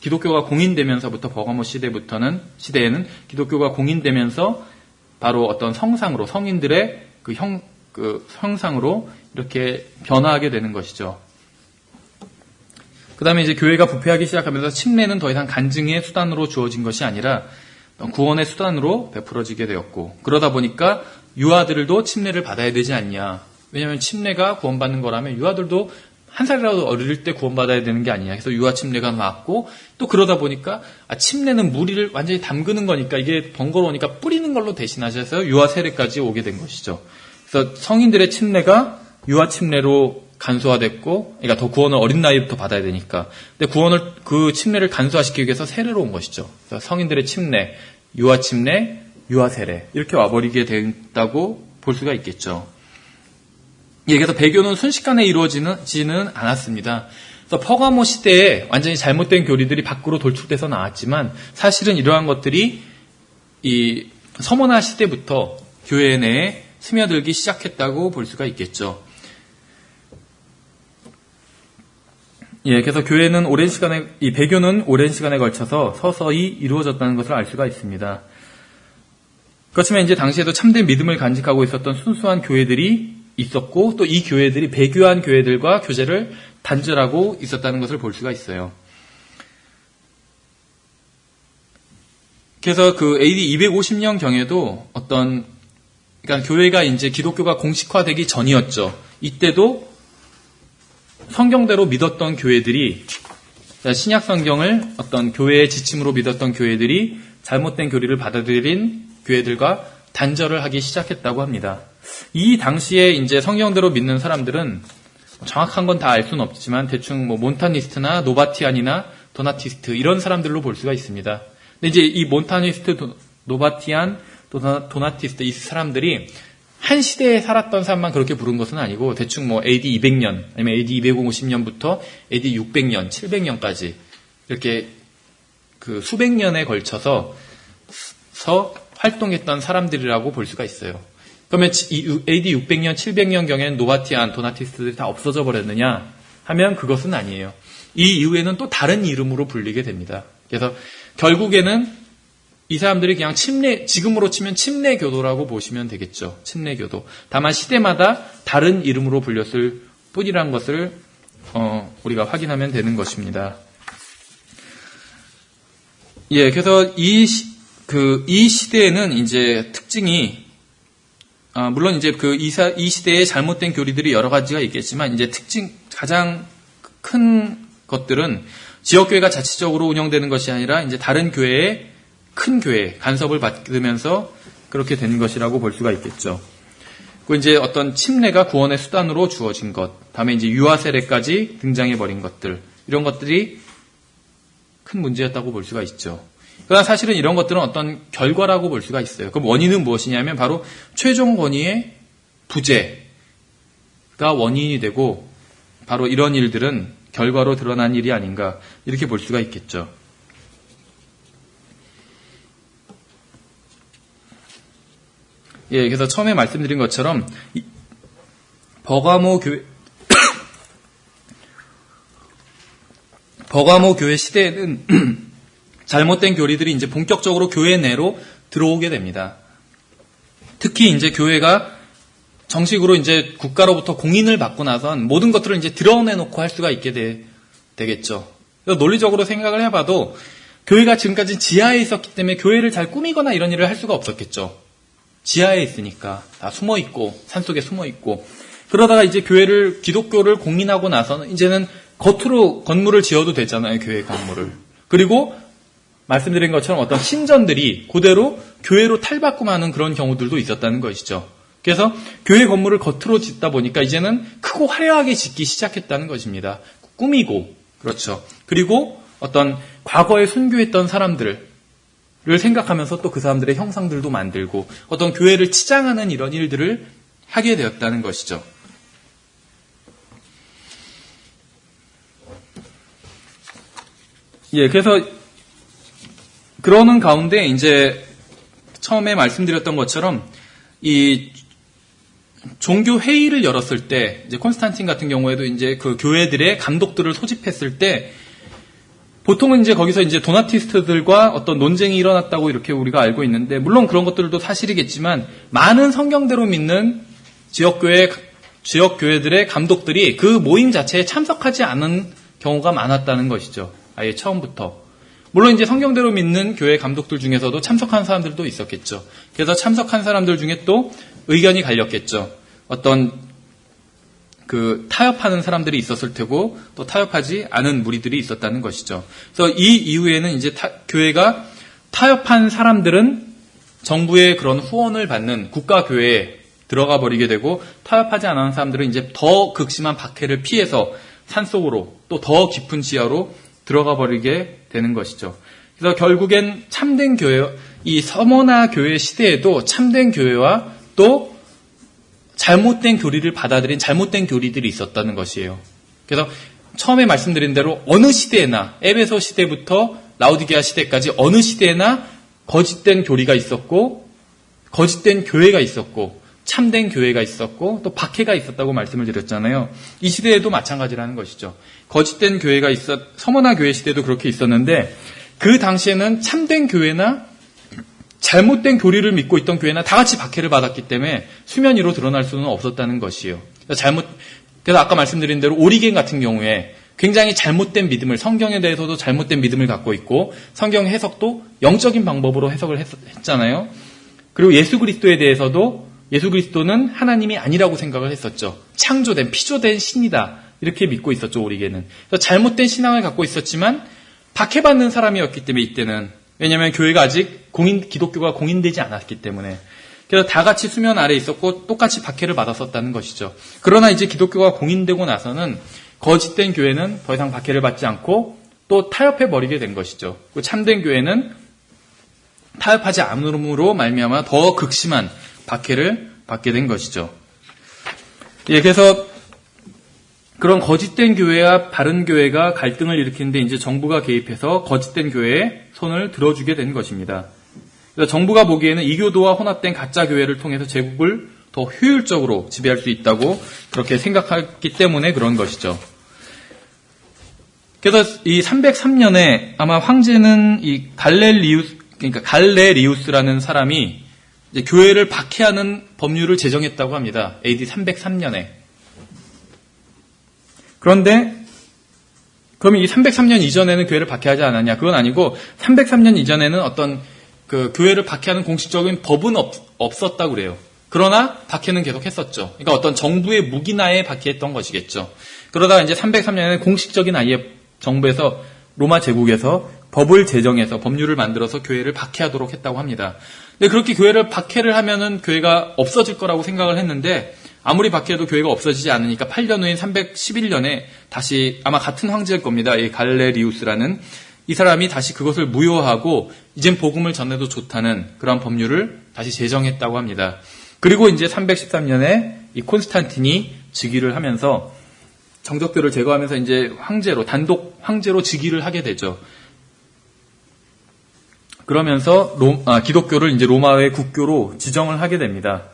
기독교가 공인되면서부터 버가모 시대에는 기독교가 공인되면서 바로 어떤 성상으로 성인들의 형상으로 이렇게 변화하게 되는 것이죠. 그 다음에 이제 교회가 부패하기 시작하면서 침례는 더 이상 간증의 수단으로 주어진 것이 아니라 구원의 수단으로 베풀어지게 되었고, 그러다 보니까 유아들도 침례를 받아야 되지 않냐. 왜냐하면 침례가 구원받는 거라면 유아들도 한 살이라도 어릴 때 구원받아야 되는 게 아니냐. 그래서 유아 침례가 나왔고, 또 그러다 보니까 침례는 무리를 완전히 담그는 거니까 이게 번거로우니까 뿌리는 걸로 대신하셔서 유아 세례까지 오게 된 것이죠. 그래서 성인들의 침례가 유아 침례로 간소화됐고, 그러니까 더 구원을 어린 나이부터 받아야 되니까. 근데 그 침례를 간소화시키기 위해서 세례로 온 것이죠. 그래서 성인들의 침례, 유아 침례, 유아 세례 이렇게 와버리게 됐다고 볼 수가 있겠죠. 예, 그래서 배교는 순식간에 이루어지지는 않았습니다. 그래서 퍼가모 시대에 완전히 잘못된 교리들이 밖으로 돌출돼서 나왔지만 사실은 이러한 것들이 이 서머나 시대부터 교회 내에 스며들기 시작했다고 볼 수가 있겠죠. 예, 그래서 이 배교는 오랜 시간에 걸쳐서 서서히 이루어졌다는 것을 알 수가 있습니다. 그렇지만 이제 당시에도 참된 믿음을 간직하고 있었던 순수한 교회들이 있었고, 또 이 교회들이 배교한 교회들과 교제를 단절하고 있었다는 것을 볼 수가 있어요. 그래서 AD 250년 경에도 그러니까 교회가 이제 기독교가 공식화되기 전이었죠. 이때도 성경대로 믿었던 교회들이, 신약 성경을 어떤 교회의 지침으로 믿었던 교회들이 잘못된 교리를 받아들인 교회들과 단절을 하기 시작했다고 합니다. 이 당시에 이제 성경대로 믿는 사람들은 정확한 건 다 알 수는 없지만 대충 몬타니스트나 노바티안이나 도나티스트 이런 사람들로 볼 수가 있습니다. 근데 이제 이 몬타니스트, 노바티안, 도나티스트 이 사람들이 한 시대에 살았던 사람만 그렇게 부른 것은 아니고 대충 AD 200년 아니면 AD 250년부터 AD 600년, 700년까지 이렇게 수백 년에 걸쳐서 활동했던 사람들이라고 볼 수가 있어요. 그러면 AD 600년, 700년 경에는 노바티안, 도나티스트들이 다 없어져 버렸느냐 하면 그것은 아니에요. 이 이후에는 또 다른 이름으로 불리게 됩니다. 그래서 결국에는 이 사람들이 그냥 지금으로 치면 침례교도라고 보시면 되겠죠. 침례교도. 다만 시대마다 다른 이름으로 불렸을 뿐이란 것을 우리가 확인하면 되는 것입니다. 예, 그래서 이 시대에는 이제 특징이 물론 이제 이 시대에 잘못된 교리들이 여러 가지가 있겠지만 이제 가장 큰 것들은 지역교회가 자치적으로 운영되는 것이 아니라 이제 다른 교회의 큰 교회 간섭을 받으면서 그렇게 된 것이라고 볼 수가 있겠죠. 그리고 이제 어떤 침례가 구원의 수단으로 주어진 것, 다음에 이제 유아 세례까지 등장해 버린 것들, 이런 것들이 큰 문제였다고 볼 수가 있죠. 그러나 사실은 이런 것들은 어떤 결과라고 볼 수가 있어요. 그럼 원인은 무엇이냐면 바로 최종 권위의 부재가 원인이 되고 바로 이런 일들은 결과로 드러난 일이 아닌가 이렇게 볼 수가 있겠죠. 예, 그래서 처음에 말씀드린 것처럼 버가모 교회 시대에는 잘못된 교리들이 이제 본격적으로 교회 내로 들어오게 됩니다. 특히 이제 교회가 정식으로 이제 국가로부터 공인을 받고 나선 모든 것들을 이제 드러내놓고 할 수가 있게 되겠죠. 그래서 논리적으로 생각을 해봐도 교회가 지금까지 지하에 있었기 때문에 교회를 잘 꾸미거나 이런 일을 할 수가 없었겠죠. 지하에 있으니까 다 숨어있고 산속에 숨어있고 그러다가 이제 기독교를 공인하고 나서는 이제는 겉으로 건물을 지어도 되잖아요, 교회 건물을. 그리고 말씀드린 것처럼 어떤 신전들이 그대로 교회로 탈바꿈하는 그런 경우들도 있었다는 것이죠. 그래서 교회 건물을 겉으로 짓다 보니까 이제는 크고 화려하게 짓기 시작했다는 것입니다. 꾸미고, 그렇죠. 그리고 어떤 과거에 순교했던 사람들을 생각하면서 또 그 사람들의 형상들도 만들고 어떤 교회를 치장하는 이런 일들을 하게 되었다는 것이죠. 예, 그래서 그러는 가운데 이제 처음에 말씀드렸던 것처럼 이 종교 회의를 열었을 때 이제 콘스탄틴 같은 경우에도 이제 그 교회들의 감독들을 소집했을 때 보통은 이제 거기서 이제 도나티스트들과 어떤 논쟁이 일어났다고 이렇게 우리가 알고 있는데, 물론 그런 것들도 사실이겠지만 많은 성경대로 믿는 지역교회들의 감독들이 그 모임 자체에 참석하지 않은 경우가 많았다는 것이죠. 아예 처음부터. 물론 이제 성경대로 믿는 교회 감독들 중에서도 참석한 사람들도 있었겠죠. 그래서 참석한 사람들 중에 또 의견이 갈렸겠죠. 어떤 그 타협하는 사람들이 있었을 테고 또 타협하지 않은 무리들이 있었다는 것이죠. 그래서 이 이후에는 이제 교회가 타협한 사람들은 정부의 그런 후원을 받는 국가교회에 들어가 버리게 되고, 타협하지 않은 사람들은 이제 더 극심한 박해를 피해서 산속으로 또 더 깊은 지하로 들어가 버리게 되는 것이죠. 그래서 결국엔 참된 교회, 이 서머나 교회 시대에도 참된 교회와 또 잘못된 교리를 받아들인 잘못된 교리들이 있었다는 것이에요. 그래서 처음에 말씀드린 대로 어느 시대에나, 에베소 시대부터 라오디게아 시대까지 어느 시대에나 거짓된 교리가 있었고 거짓된 교회가 있었고 참된 교회가 있었고 또 박해가 있었다고 말씀을 드렸잖아요. 이 시대에도 마찬가지라는 것이죠. 거짓된 교회가 서머나 교회 시대도 그렇게 있었는데, 그 당시에는 참된 교회나 잘못된 교리를 믿고 있던 교회나 다 같이 박해를 받았기 때문에 수면 위로 드러날 수는 없었다는 것이에요. 그래서 아까 말씀드린 대로 오리겐 같은 경우에 굉장히 잘못된 믿음을, 성경에 대해서도 잘못된 믿음을 갖고 있고 성경 해석도 영적인 방법으로 해석을 했잖아요. 그리고 예수 그리스도에 대해서도 예수 그리스도는 하나님이 아니라고 생각을 했었죠. 창조된, 피조된 신이다, 이렇게 믿고 있었죠, 오리겐은. 그래서 잘못된 신앙을 갖고 있었지만 박해받는 사람이었기 때문에 이때는, 왜냐하면 교회가 아직 기독교가 공인되지 않았기 때문에. 그래서 다 같이 수면 아래 있었고 똑같이 박해를 받았었다는 것이죠. 그러나 이제 기독교가 공인되고 나서는 거짓된 교회는 더 이상 박해를 받지 않고 또 타협해버리게 된 것이죠. 참된 교회는 타협하지 않음으로 말미암아 더 극심한 박해를 받게 된 것이죠. 예, 그래서 그런 거짓된 교회와 바른 교회가 갈등을 일으키는데 이제 정부가 개입해서 거짓된 교회에 손을 들어주게 된 것입니다. 그래서 정부가 보기에는 이교도와 혼합된 가짜 교회를 통해서 제국을 더 효율적으로 지배할 수 있다고 그렇게 생각했기 때문에 그런 것이죠. 그래서 이 303년에 아마 황제는 이 갈레리우스라는 사람이 이제 교회를 박해하는 법률을 제정했다고 합니다. AD 303년에. 그런데 그럼 이 303년 이전에는 교회를 박해하지 않았냐? 그건 아니고 303년 이전에는 어떤 그 교회를 박해하는 공식적인 법은 없었다고 그래요. 그러나 박해는 계속 했었죠. 그러니까 어떤 정부의 무기나에 박해했던 것이겠죠. 그러다가 이제 303년에 공식적인 아예 정부에서 로마 제국에서 법을 제정해서 법률을 만들어서 교회를 박해하도록 했다고 합니다. 근데 그렇게 교회를 박해를 하면은 교회가 없어질 거라고 생각을 했는데 아무리 박해해도 교회가 없어지지 않으니까 8년 후인 311년에 다시 아마 같은 황제일 겁니다. 이 갈레리우스라는 이 사람이 다시 그것을 무효하고 이젠 복음을 전해도 좋다는 그런 법률을 다시 제정했다고 합니다. 그리고 이제 313년에 이 콘스탄틴이 즉위를 하면서 정적교를 제거하면서 이제 단독 황제로 즉위를 하게 되죠. 그러면서 기독교를 이제 로마의 국교로 지정을 하게 됩니다.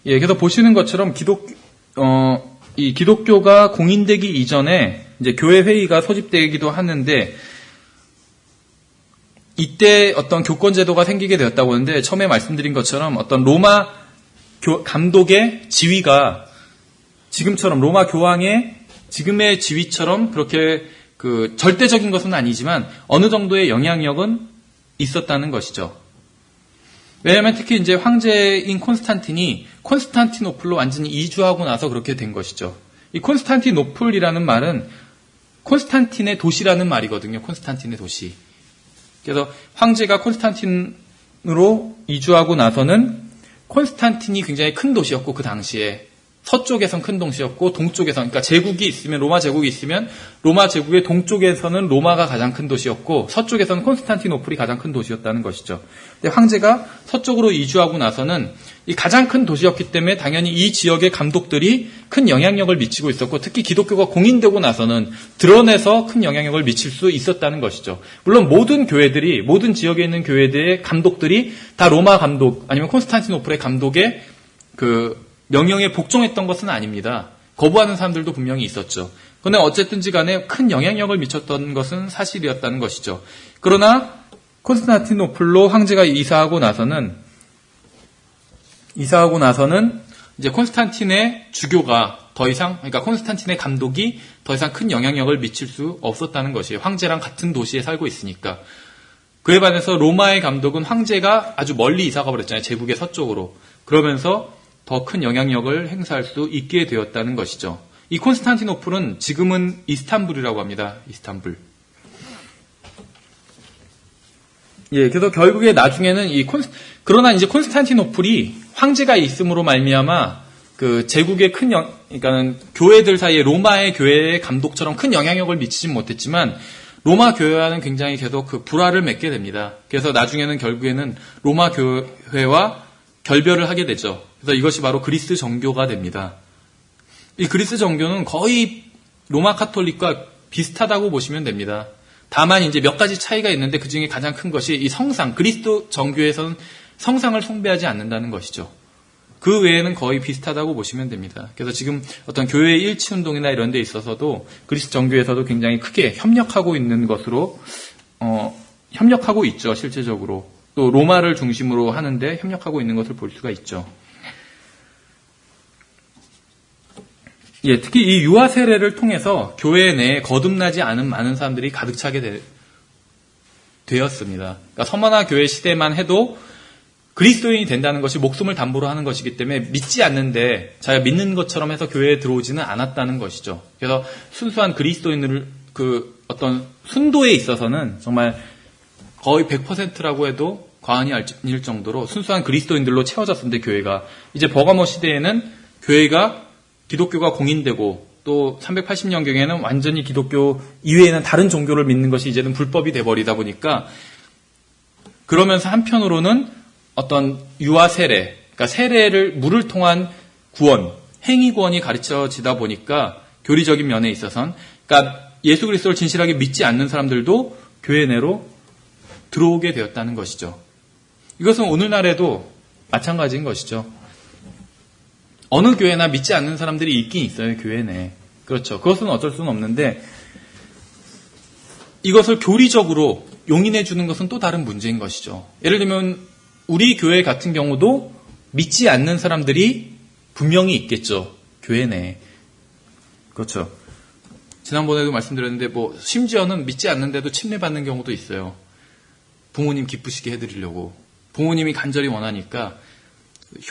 예, 그래서 보시는 것처럼 이 기독교가 공인되기 이전에 이제 교회 회의가 소집되기도 하는데 이때 어떤 교권 제도가 생기게 되었다고 하는데 처음에 말씀드린 것처럼 어떤 로마 감독의 지위가 지금처럼 로마 교황의 지금의 지위처럼 그렇게 그 절대적인 것은 아니지만 어느 정도의 영향력은 있었다는 것이죠. 왜냐하면 특히 이제 황제인 콘스탄티노플로 완전히 이주하고 나서 그렇게 된 것이죠. 이 콘스탄티노플이라는 말은 콘스탄틴의 도시라는 말이거든요. 콘스탄틴의 도시. 그래서 황제가 콘스탄틴으로 이주하고 나서는 콘스탄틴이 굉장히 큰 도시였고, 그 당시에 서쪽에선 큰 도시였고, 동쪽에선, 그러니까 제국이 있으면, 로마 제국이 있으면 로마 제국의 동쪽에서는 로마가 가장 큰 도시였고, 서쪽에서는 콘스탄티노플이 가장 큰 도시였다는 것이죠. 근데 황제가 서쪽으로 이주하고 나서는 이 가장 큰 도시였기 때문에 당연히 이 지역의 감독들이 큰 영향력을 미치고 있었고, 특히 기독교가 공인되고 나서는 드러내서 큰 영향력을 미칠 수 있었다는 것이죠. 물론 모든 교회들이, 모든 지역에 있는 교회들의 감독들이 다 로마 감독 아니면 콘스탄티노플의 감독의 그 명령에 복종했던 것은 아닙니다. 거부하는 사람들도 분명히 있었죠. 그런데 어쨌든지 간에 큰 영향력을 미쳤던 것은 사실이었다는 것이죠. 그러나 콘스탄티노플로 황제가 이사하고 나서는 이제 콘스탄틴의 주교가 더 이상, 그러니까 콘스탄틴의 감독이 더 이상 큰 영향력을 미칠 수 없었다는 것이에요. 황제랑 같은 도시에 살고 있으니까. 그에 반해서 로마의 감독은 황제가 아주 멀리 이사가 버렸잖아요. 제국의 서쪽으로. 그러면서 더 큰 영향력을 행사할 수 있게 되었다는 것이죠. 이 콘스탄티노플은 지금은 이스탄불이라고 합니다. 이스탄불. 예, 그래서 결국에 나중에는 그러나 이제 콘스탄티노플이 황제가 있음으로 말미암아 그 제국의 그러니까는 교회들 사이에 로마의 교회의 감독처럼 큰 영향력을 미치진 못했지만 로마 교회와는 굉장히 계속 그 불화를 맺게 됩니다. 그래서 나중에는 결국에는 로마 교회와 결별을 하게 되죠. 그래서 이것이 바로 그리스 정교가 됩니다. 이 그리스 정교는 거의 로마 카톨릭과 비슷하다고 보시면 됩니다. 다만 이제 몇 가지 차이가 있는데 그 중에 가장 큰 것이 이 성상, 그리스도 정교에서는 성상을 숭배하지 않는다는 것이죠. 그 외에는 거의 비슷하다고 보시면 됩니다. 그래서 지금 어떤 교회의 일치운동이나 이런 데 있어서도 그리스 정교에서도 굉장히 크게 협력하고 있는 것으로 협력하고 있죠. 실제적으로. 또 로마를 중심으로 하는데 협력하고 있는 것을 볼 수가 있죠. 예, 특히 이 유아 세례를 통해서 교회 내에 거듭나지 않은 많은 사람들이 가득 차게 되었습니다. 그러니까 서머나 교회 시대만 해도 그리스도인이 된다는 것이 목숨을 담보로 하는 것이기 때문에 믿지 않는데 자기가 믿는 것처럼 해서 교회에 들어오지는 않았다는 것이죠. 그래서 순수한 그리스도인을 그 어떤 순도에 있어서는 정말 거의 100%라고 해도 과언이 아닐 정도로 순수한 그리스도인들로 채워졌는데 교회가 이제 버가모 시대에는 교회가 기독교가 공인되고 또 380년경에는 완전히 기독교 이외에는 다른 종교를 믿는 것이 이제는 불법이 돼버리다 보니까 그러면서 한편으로는 어떤 유아 세례, 그러니까 세례를 물을 통한 구원, 행위 구원이 가르쳐지다 보니까 교리적인 면에 있어서는 그러니까 예수 그리스도를 진실하게 믿지 않는 사람들도 교회 내로 들어오게 되었다는 것이죠. 이것은 오늘날에도 마찬가지인 것이죠. 어느 교회나 믿지 않는 사람들이 있긴 있어요, 교회 내에. 그렇죠. 그것은 어쩔 수는 없는데 이것을 교리적으로 용인해 주는 것은 또 다른 문제인 것이죠. 예를 들면 우리 교회 같은 경우도 믿지 않는 사람들이 분명히 있겠죠. 교회 내에. 그렇죠. 지난번에도 말씀드렸는데 심지어는 믿지 않는데도 침례받는 경우도 있어요. 부모님 기쁘시게 해드리려고. 부모님이 간절히 원하니까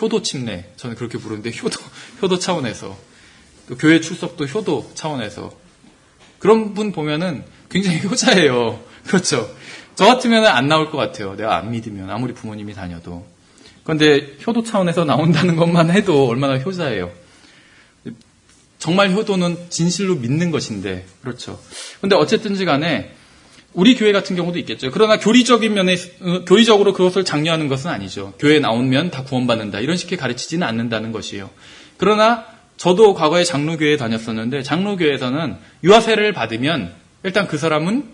효도 침례, 저는 그렇게 부르는데 효도 차원에서 또 교회 출석도 효도 차원에서 그런 분 보면은 굉장히 효자예요. 그렇죠. 저 같으면 안 나올 것 같아요. 내가 안 믿으면 아무리 부모님이 다녀도. 그런데 효도 차원에서 나온다는 것만 해도 얼마나 효자예요. 정말 효도는 진실로 믿는 것인데 그렇죠. 그런데 어쨌든지 간에 우리 교회 같은 경우도 있겠죠. 그러나 교리적으로 그것을 장려하는 것은 아니죠. 교회에 나오면 다 구원받는다. 이런 식의 가르치지는 않는다는 것이에요. 그러나 저도 과거에 장로교회에 다녔었는데 장로교회에서는 유아세례를 받으면 일단 그 사람은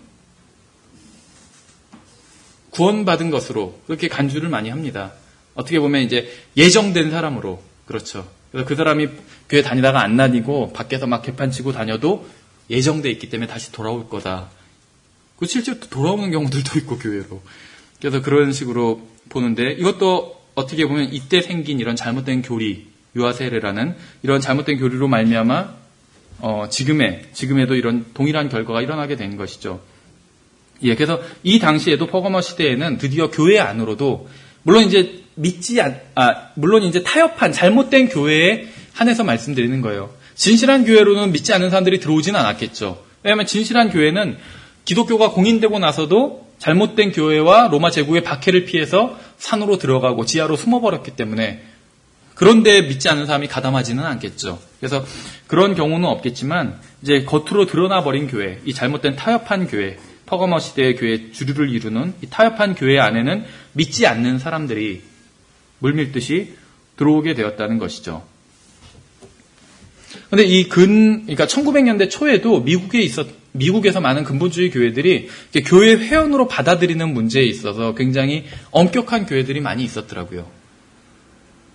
구원받은 것으로 그렇게 간주를 많이 합니다. 어떻게 보면 이제 예정된 사람으로. 그렇죠. 그래서 그 사람이 교회 다니다가 안 다니고 밖에서 막 개판치고 다녀도 예정돼 있기 때문에 다시 돌아올 거다. 실제로 돌아오는 경우들도 있고 교회로. 그래서 그런 식으로 보는데 이것도 어떻게 보면 이때 생긴 이런 잘못된 교리, 유아세례라는 이런 잘못된 교리로 말미암아 지금에도 이런 동일한 결과가 일어나게 된 것이죠. 예, 그래서 이 당시에도 퍼가모 시대에는 드디어 교회 안으로도 물론 이제 물론 이제 타협한 잘못된 교회에 한해서 말씀드리는 거예요. 진실한 교회로는 믿지 않는 사람들이 들어오지는 않았겠죠. 왜냐하면 진실한 교회는 기독교가 공인되고 나서도 잘못된 교회와 로마 제국의 박해를 피해서 산으로 들어가고 지하로 숨어버렸기 때문에 그런데 믿지 않는 사람이 가담하지는 않겠죠. 그래서 그런 경우는 없겠지만 이제 겉으로 드러나 버린 교회, 이 잘못된 타협한 교회, 퍼가모 시대의 교회 주류를 이루는 이 타협한 교회 안에는 믿지 않는 사람들이 물밀듯이 들어오게 되었다는 것이죠. 근데 그러니까 1900년대 초에도 미국에서 많은 근본주의 교회들이 교회 회원으로 받아들이는 문제에 있어서 굉장히 엄격한 교회들이 많이 있었더라고요.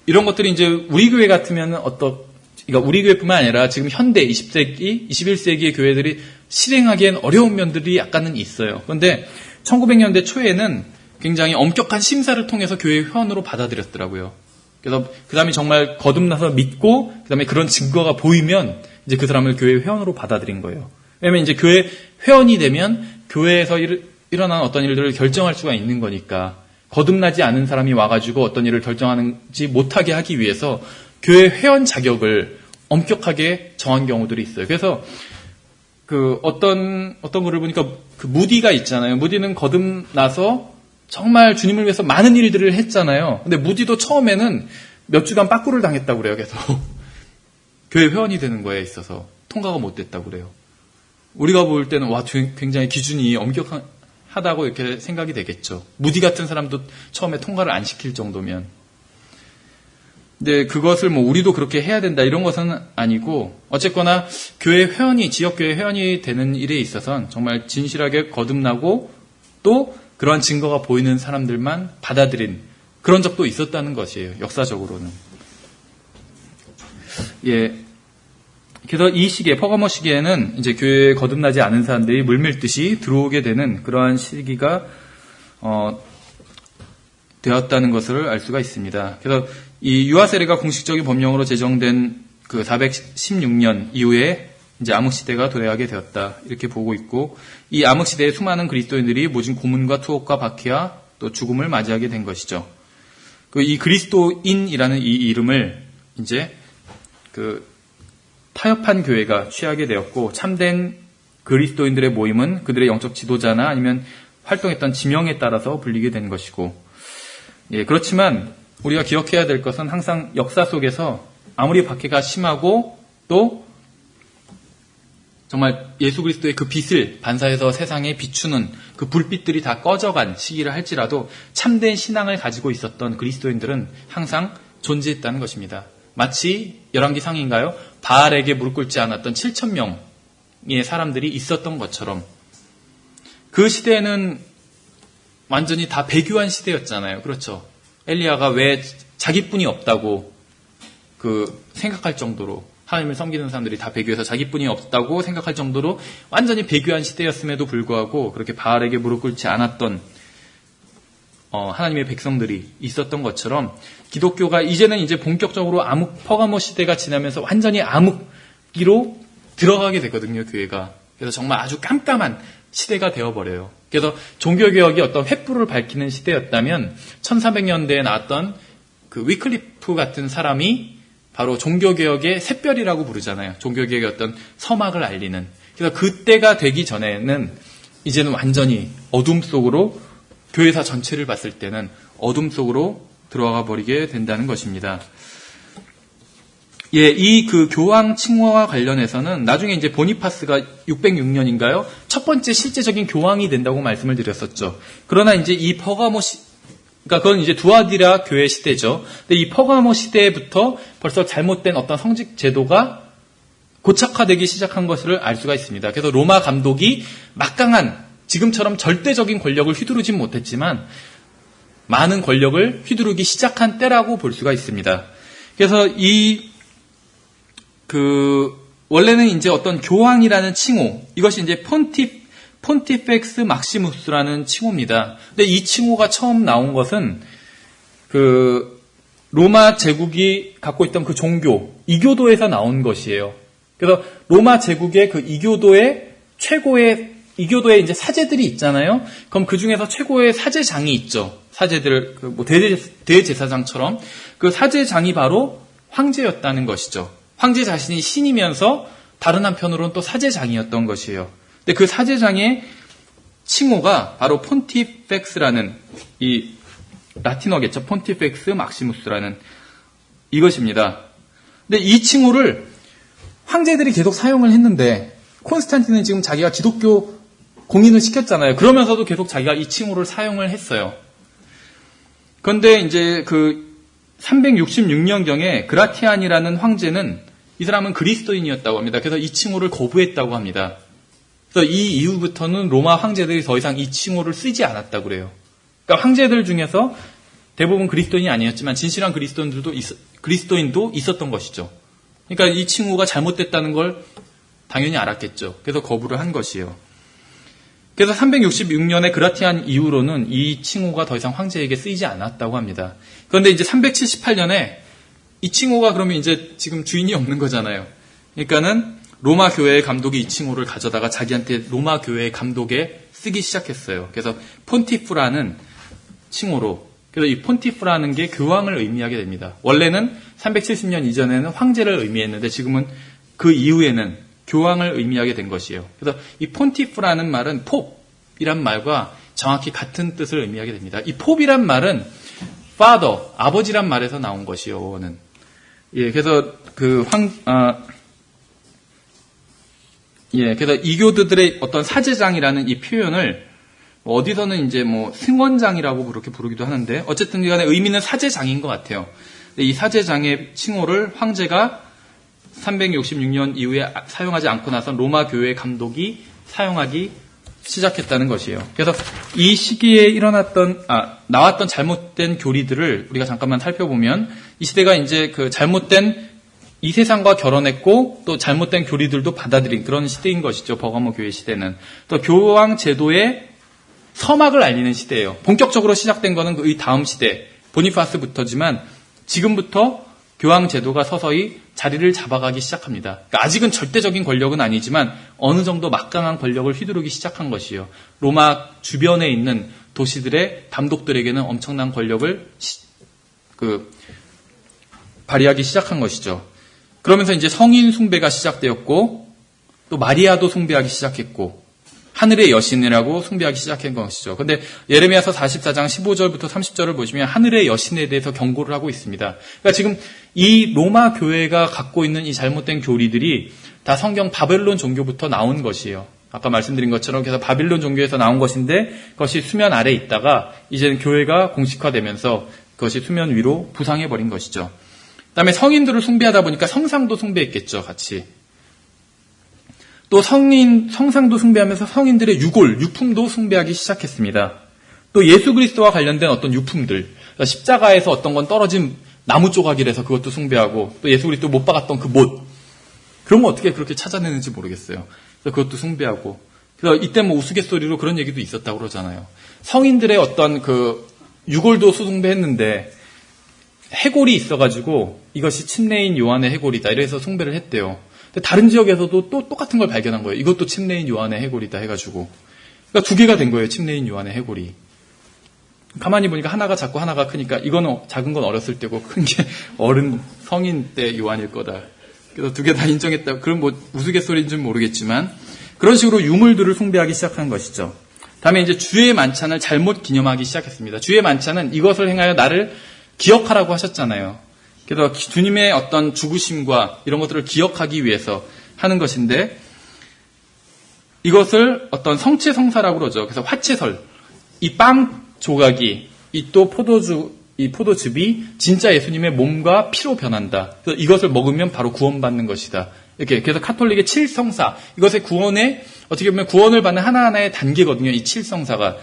이런 것들이 이제 우리 교회 같으면 그러니까 우리 교회뿐만 아니라 지금 현대 20세기, 21세기의 교회들이 실행하기엔 어려운 면들이 약간은 있어요. 그런데 1900년대 초에는 굉장히 엄격한 심사를 통해서 교회 회원으로 받아들였더라고요. 그래서 그 사람이 정말 거듭나서 믿고 그 다음에 그런 증거가 보이면 이제 그 사람을 교회 회원으로 받아들인 거예요. 왜냐면 이제 교회 회원이 되면 교회에서 일어나는 어떤 일들을 결정할 수가 있는 거니까 거듭나지 않은 사람이 와가지고 어떤 일을 결정하는지 못하게 하기 위해서 교회 회원 자격을 엄격하게 정한 경우들이 있어요. 그래서 어떤 글을 보니까 무디가 있잖아요. 무디는 거듭나서 정말 주님을 위해서 많은 일들을 했잖아요. 근데 무디도 처음에는 몇 주간 빠꾸를 당했다고 그래요. 계속 교회 회원이 되는 거에 있어서 통과가 못 됐다고 그래요. 우리가 볼 때는 굉장히 기준이 엄격하다고 이렇게 생각이 되겠죠. 무디 같은 사람도 처음에 통과를 안 시킬 정도면. 근데 그것을 우리도 그렇게 해야 된다 이런 것은 아니고 어쨌거나 지역교회 회원이 되는 일에 있어서는 정말 진실하게 거듭나고 또 그러한 증거가 보이는 사람들만 받아들인 그런 적도 있었다는 것이에요. 역사적으로는. 예. 그래서 이 시기에, 퍼가모 시기에는 이제 교회에 거듭나지 않은 사람들이 물밀듯이 들어오게 되는 그러한 시기가, 되었다는 것을 알 수가 있습니다. 그래서 이 유아세례가 공식적인 법령으로 제정된 416년 이후에 이제 암흑시대가 도래하게 되었다. 이렇게 보고 있고, 이 암흑시대에 수많은 그리스도인들이 모진 고문과 투옥과 박해와 또 죽음을 맞이하게 된 것이죠. 이 그리스도인이라는 이 이름을 이제 타협한 교회가 취하게 되었고, 참된 그리스도인들의 모임은 그들의 영적 지도자나 아니면 활동했던 지명에 따라서 불리게 된 것이고, 예, 그렇지만 우리가 기억해야 될 것은 항상 역사 속에서 아무리 박해가 심하고 또 정말 예수 그리스도의 그 빛을 반사해서 세상에 비추는 그 불빛들이 다 꺼져간 시기를 할지라도 참된 신앙을 가지고 있었던 그리스도인들은 항상 존재했다는 것입니다. 마치 열왕기상인가요? 바알에게 무릎 꿇지 않았던 7,000명의 사람들이 있었던 것처럼 그 시대에는 완전히 다 배교한 시대였잖아요. 그렇죠. 엘리야가 왜 자기뿐이 없다고 생각할 정도로 하나님을 섬기는 사람들이 다 배교해서 자기뿐이 없다고 생각할 정도로 완전히 배교한 시대였음에도 불구하고 그렇게 바알에게 무릎 꿇지 않았던 하나님의 백성들이 있었던 것처럼 기독교가 이제는 이제 본격적으로 퍼가모 시대가 지나면서 완전히 암흑기로 들어가게 되거든요, 교회가. 그래서 정말 아주 깜깜한 시대가 되어버려요. 그래서 종교개혁이 어떤 횃불을 밝히는 시대였다면 1400년대에 나왔던 위클리프 같은 사람이 바로 종교개혁의 샛별이라고 부르잖아요. 종교개혁의 어떤 서막을 알리는. 그래서 그때가 되기 전에는 이제는 완전히 어둠 속으로 교회사 전체를 봤을 때는 어둠 속으로 들어가 버리게 된다는 것입니다. 예, 교황 칭호와 관련해서는 나중에 이제 보니파스가 606년인가요? 첫 번째 실제적인 교황이 된다고 말씀을 드렸었죠. 그러나 이제 이 퍼가모 그러니까 그건 이제 두아디라 교회 시대죠. 근데 이 퍼가모 시대부터 벌써 잘못된 어떤 성직 제도가 고착화되기 시작한 것을 알 수가 있습니다. 그래서 로마 감독이 막강한 지금처럼 절대적인 권력을 휘두르진 못했지만 많은 권력을 휘두르기 시작한 때라고 볼 수가 있습니다. 그래서 원래는 이제 어떤 교황이라는 칭호, 이것이 이제 폰티펙스 막시무스라는 칭호입니다. 근데 이 칭호가 처음 나온 것은 로마 제국이 갖고 있던 그 종교, 이교도에서 나온 것이에요. 그래서 로마 제국의 이교도에 이제 사제들이 있잖아요. 그럼 그 중에서 최고의 사제장이 있죠. 사제들, 대제사장처럼 그 사제장이 바로 황제였다는 것이죠. 황제 자신이 신이면서 다른 한편으로는 또 사제장이었던 것이에요. 근데 그 사제장의 칭호가 바로 폰티펙스라는 이 라틴어겠죠. 폰티펙스 막시무스라는 이것입니다. 근데 이 칭호를 황제들이 계속 사용을 했는데 콘스탄틴은 지금 자기가 기독교 공인을 시켰잖아요. 그러면서도 계속 자기가 이 칭호를 사용을 했어요. 그런데 이제 그 366년경에 그라티안이라는 황제는 이 사람은 그리스도인이었다고 합니다. 그래서 이 칭호를 거부했다고 합니다. 그래서 이 이후부터는 로마 황제들이 더 이상 이 칭호를 쓰지 않았다고 그래요. 그러니까 황제들 중에서 대부분 그리스도인이 아니었지만 진실한 그리스도인도 있었던 것이죠. 그러니까 이 칭호가 잘못됐다는 걸 당연히 알았겠죠. 그래서 거부를 한 것이에요. 그래서 366년에 그라티안 이후로는 이 칭호가 더 이상 황제에게 쓰이지 않았다고 합니다. 그런데 이제 378년에 이 칭호가 그러면 이제 지금 주인이 없는 거잖아요. 그러니까는 로마 교회의 감독이 이 칭호를 가져다가 자기한테 로마 교회의 감독에 쓰기 시작했어요. 그래서 폰티프라는 칭호로. 그래서 이 폰티프라는 게 교황을 의미하게 됩니다. 원래는 370년 이전에는 황제를 의미했는데 지금은 그 이후에는 교황을 의미하게 된 것이에요. 그래서 이 폰티프라는 말은 pop이란 말과 정확히 같은 뜻을 의미하게 됩니다. 이 pop이란 말은 father, 아버지란 말에서 나온 것이요. 예, 그래서 그래서 이교도들의 어떤 사제장이라는 이 표현을 어디서는 이제 승원장이라고 그렇게 부르기도 하는데 어쨌든 간에 의미는 사제장인 것 같아요. 이 사제장의 칭호를 황제가 366년 이후에 사용하지 않고 나서 로마 교회 감독이 사용하기 시작했다는 것이에요. 그래서 이 시기에 나왔던 잘못된 교리들을 우리가 잠깐만 살펴보면 이 시대가 이제 그 잘못된 이 세상과 결혼했고 또 잘못된 교리들도 받아들인 그런 시대인 것이죠. 버가모 교회 시대는. 또 교황 제도의 서막을 알리는 시대예요. 본격적으로 시작된 거는 그 다음 시대, 보니파스부터지만 지금부터 교황 제도가 서서히 자리를 잡아가기 시작합니다. 그러니까 아직은 절대적인 권력은 아니지만 어느 정도 막강한 권력을 휘두르기 시작한 것이요. 로마 주변에 있는 도시들의 담독들에게는 엄청난 권력을 발휘하기 시작한 것이죠. 그러면서 이제 성인 숭배가 시작되었고 또 마리아도 숭배하기 시작했고 하늘의 여신이라고 숭배하기 시작한 것이죠. 그런데 예레미야서 44장 15절부터 30절을 보시면 하늘의 여신에 대해서 경고를 하고 있습니다. 그러니까 지금 이 로마 교회가 갖고 있는 이 잘못된 교리들이 다 성경 바벨론 종교부터 나온 것이에요. 아까 말씀드린 것처럼 그래서 바빌론 종교에서 나온 것인데 그것이 수면 아래에 있다가 이제는 교회가 공식화되면서 그것이 수면 위로 부상해버린 것이죠. 그다음에 성인들을 숭배하다 보니까 성상도 숭배했겠죠, 같이. 또 성상도 숭배하면서 성인들의 유품도 숭배하기 시작했습니다. 또 예수 그리스도와 관련된 어떤 유품들, 십자가에서 어떤 건 떨어진 나무 조각이라서 그것도 숭배하고, 또 예수 그리스도 못 박았던 그 못, 그런 거 어떻게 그렇게 찾아내는지 모르겠어요. 그래서 그것도 숭배하고, 그래서 이때 우스갯소리로 그런 얘기도 있었다고 그러잖아요. 성인들의 어떤 유골도 숭배했는데 해골이 있어가지고 이것이 침례인 요한의 해골이다 이래서 숭배를 했대요. 다른 지역에서도 또 똑같은 걸 발견한 거예요. 이것도 침례인 요한의 해골이다 해가지고. 그러니까 두 개가 된 거예요. 침례인 요한의 해골이. 가만히 보니까 하나가 작고 하나가 크니까 이거는 작은 건 어렸을 때고 큰 게 어른 성인 때 요한일 거다. 그래서 두 개 다 인정했다. 그럼 우스갯소리인지는 모르겠지만 그런 식으로 유물들을 숭배하기 시작한 것이죠. 다음에 이제 주의 만찬을 잘못 기념하기 시작했습니다. 주의 만찬은 이것을 행하여 나를 기억하라고 하셨잖아요. 그래서 주님의 어떤 죽으심과 이런 것들을 기억하기 위해서 하는 것인데 이것을 어떤 성체성사라고 그러죠. 그래서 화채설, 이 빵 조각이 이 또 포도즙이 진짜 예수님의 몸과 피로 변한다. 그래서 이것을 먹으면 바로 구원받는 것이다. 이렇게 그래서 카톨릭의 칠성사 이것의 구원에 어떻게 보면 구원을 받는 하나하나의 단계거든요. 이 칠성사가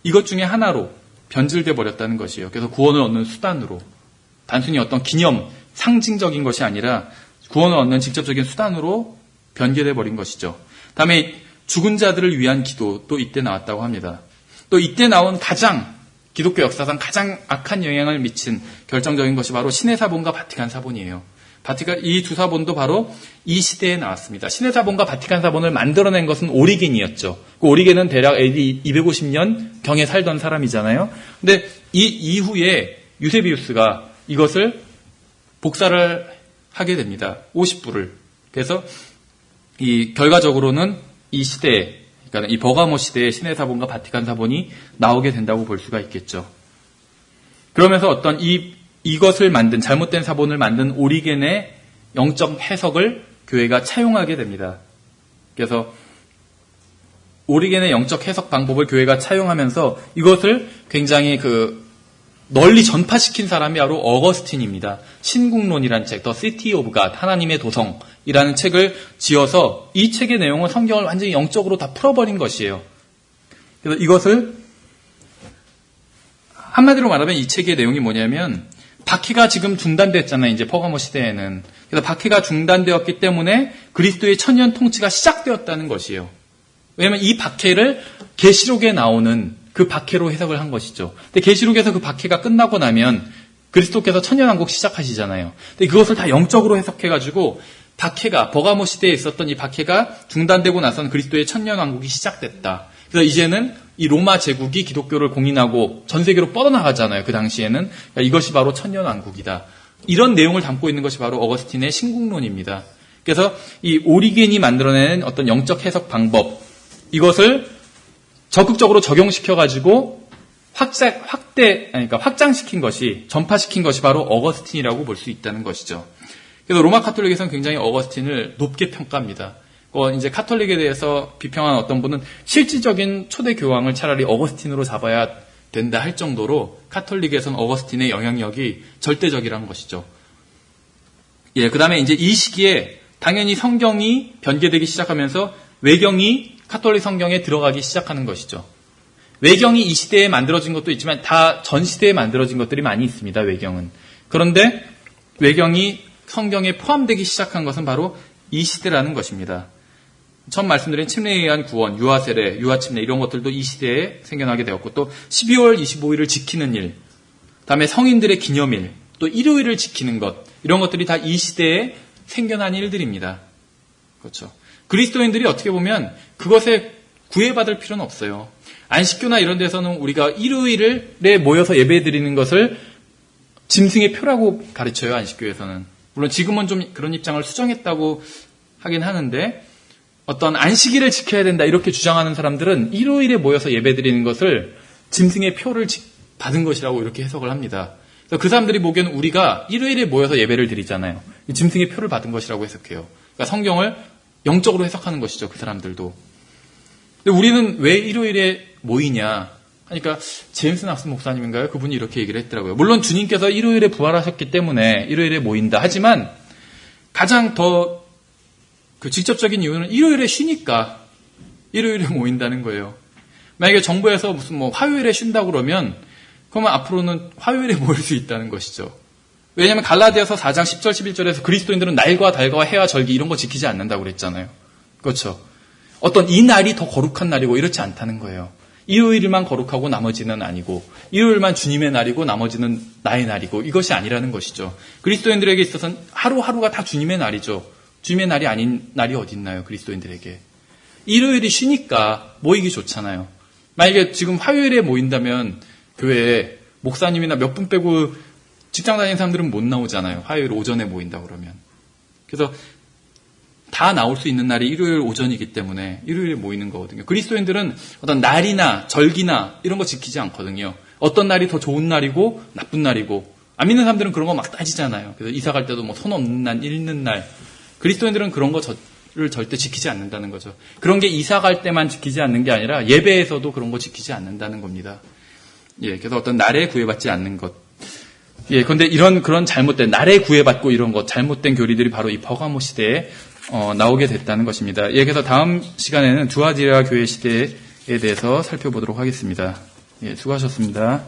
이것 중에 하나로 변질돼 버렸다는 것이에요. 그래서 구원을 얻는 수단으로. 단순히 어떤 기념, 상징적인 것이 아니라 구원을 얻는 직접적인 수단으로 변개돼 버린 것이죠. 다음에 죽은 자들을 위한 기도도 이때 나왔다고 합니다. 또 이때 나온 기독교 역사상 가장 악한 영향을 미친 결정적인 것이 바로 신의 사본과 바티칸 사본이에요. 이 두 사본도 바로 이 시대에 나왔습니다. 신의 사본과 바티칸 사본을 만들어낸 것은 오리겐이었죠. 그 오리겐은 대략 AD 250년 경에 살던 사람이잖아요. 근데 이 이후에 유세비우스가 이것을 복사를 하게 됩니다. 50부를. 그래서 이 결과적으로는 이 시대에, 그러니까 이 버가모 시대에 신의 사본과 바티칸 사본이 나오게 된다고 볼 수가 있겠죠. 그러면서 어떤 이것을 만든, 잘못된 사본을 만든 오리겐의 영적 해석을 교회가 차용하게 됩니다. 그래서 오리겐의 영적 해석 방법을 교회가 차용하면서 이것을 굉장히 널리 전파시킨 사람이 바로 어거스틴입니다. 신국론이라는 책, The City of God, 하나님의 도성이라는 책을 지어서 이 책의 내용은 성경을 완전히 영적으로 다 풀어버린 것이에요. 그래서 이것을 한마디로 말하면 이 책의 내용이 뭐냐면 박해가 지금 중단됐잖아요. 이제 퍼가모 시대에는. 그래서 박해가 중단되었기 때문에 그리스도의 천년 통치가 시작되었다는 것이에요. 왜냐하면 이 박해를 계시록에 나오는 그 박해로 해석을 한 것이죠. 근데 계시록에서 그 박해가 끝나고 나면 그리스도께서 천년왕국 시작하시잖아요. 근데 그것을 다 영적으로 해석해가지고 박해가 버가모 시대에 있었던 이 박해가 중단되고 나선 그리스도의 천년왕국이 시작됐다. 그래서 이제는 이 로마 제국이 기독교를 공인하고 전 세계로 뻗어나가잖아요. 그 당시에는. 그러니까 이것이 바로 천년왕국이다. 이런 내용을 담고 있는 것이 바로 어거스틴의 신국론입니다. 그래서 이 오리겐이 만들어낸 어떤 영적 해석 방법, 이것을 적극적으로 적용시켜가지고 확장시킨 것이, 전파시킨 것이 바로 어거스틴이라고 볼 수 있다는 것이죠. 그래서 로마 카톨릭에서는 굉장히 어거스틴을 높게 평가합니다. 이제 카톨릭에 대해서 비평한 어떤 분은 실질적인 초대 교황을 차라리 어거스틴으로 잡아야 된다 할 정도로 카톨릭에서는 어거스틴의 영향력이 절대적이라는 것이죠. 예, 그 다음에 이제 이 시기에 당연히 성경이 변개되기 시작하면서 외경이 카톨릭 성경에 들어가기 시작하는 것이죠. 외경이 이 시대에 만들어진 것도 있지만 다 전 시대에 만들어진 것들이 많이 있습니다. 외경은. 그런데 외경이 성경에 포함되기 시작한 것은 바로 이 시대라는 것입니다. 처음 말씀드린 침례에 의한 구원, 유아세례, 유아침례 이런 것들도 이 시대에 생겨나게 되었고 또 12월 25일을 지키는 일, 그다음에 성인들의 기념일, 또 일요일을 지키는 것 이런 것들이 다 이 시대에 생겨난 일들입니다. 그렇죠. 그리스도인들이 어떻게 보면 그것에 구애받을 필요는 없어요. 안식교나 이런 데서는 우리가 일요일에 모여서 예배드리는 것을 짐승의 표라고 가르쳐요. 안식교에서는. 물론 지금은 좀 그런 입장을 수정했다고 하긴 하는데 어떤 안식일을 지켜야 된다 이렇게 주장하는 사람들은 일요일에 모여서 예배드리는 것을 짐승의 표를 받은 것이라고 이렇게 해석을 합니다. 그래서 그 사람들이 보기에는 우리가 일요일에 모여서 예배를 드리잖아요. 짐승의 표를 받은 것이라고 해석해요. 그러니까 성경을 영적으로 해석하는 것이죠. 그 사람들도. 근데 우리는 왜 일요일에 모이냐 하니까 제임스 낙스 목사님인가요? 그분이 이렇게 얘기를 했더라고요. 물론 주님께서 일요일에 부활하셨기 때문에 일요일에 모인다 하지만 가장 더 직접적인 이유는 일요일에 쉬니까 일요일에 모인다는 거예요. 만약에 정부에서 무슨 화요일에 쉰다 그러면 그러면 앞으로는 화요일에 모일 수 있다는 것이죠. 왜냐하면 갈라디아서 4장 10절 11절에서 그리스도인들은 날과 달과 해와 절기 이런 거 지키지 않는다고 그랬잖아요. 그렇죠. 어떤 이 날이 더 거룩한 날이고 이렇지 않다는 거예요. 일요일만 거룩하고 나머지는 아니고 일요일만 주님의 날이고 나머지는 나의 날이고 이것이 아니라는 것이죠. 그리스도인들에게 있어서는 하루하루가 다 주님의 날이죠. 주님의 날이 아닌 날이 어디 있나요? 그리스도인들에게. 일요일이 쉬니까 모이기 좋잖아요. 만약에 지금 화요일에 모인다면 교회에 목사님이나 몇 분 빼고 직장 다니는 사람들은 못 나오잖아요. 화요일 오전에 모인다 그러면. 그래서 다 나올 수 있는 날이 일요일 오전이기 때문에 일요일에 모이는 거거든요. 그리스도인들은 어떤 날이나 절기나 이런 거 지키지 않거든요. 어떤 날이 더 좋은 날이고 나쁜 날이고 안 믿는 사람들은 그런 거 막 따지잖아요. 그래서 이사 갈 때도 손 없는 날, 잃는 날. 그리스도인들은 그런 거를 절대 지키지 않는다는 거죠. 그런 게 이사 갈 때만 지키지 않는 게 아니라 예배에서도 그런 거 지키지 않는다는 겁니다. 예, 그래서 어떤 날에 구애받지 않는 것. 예, 그런데 그런 잘못된, 날에 구애받고 이런 것, 잘못된 교리들이 바로 이 버가모 시대에 나오게 됐다는 것입니다. 예, 그래서 다음 시간에는 두아디라 교회 시대에 대해서 살펴보도록 하겠습니다. 예, 수고하셨습니다.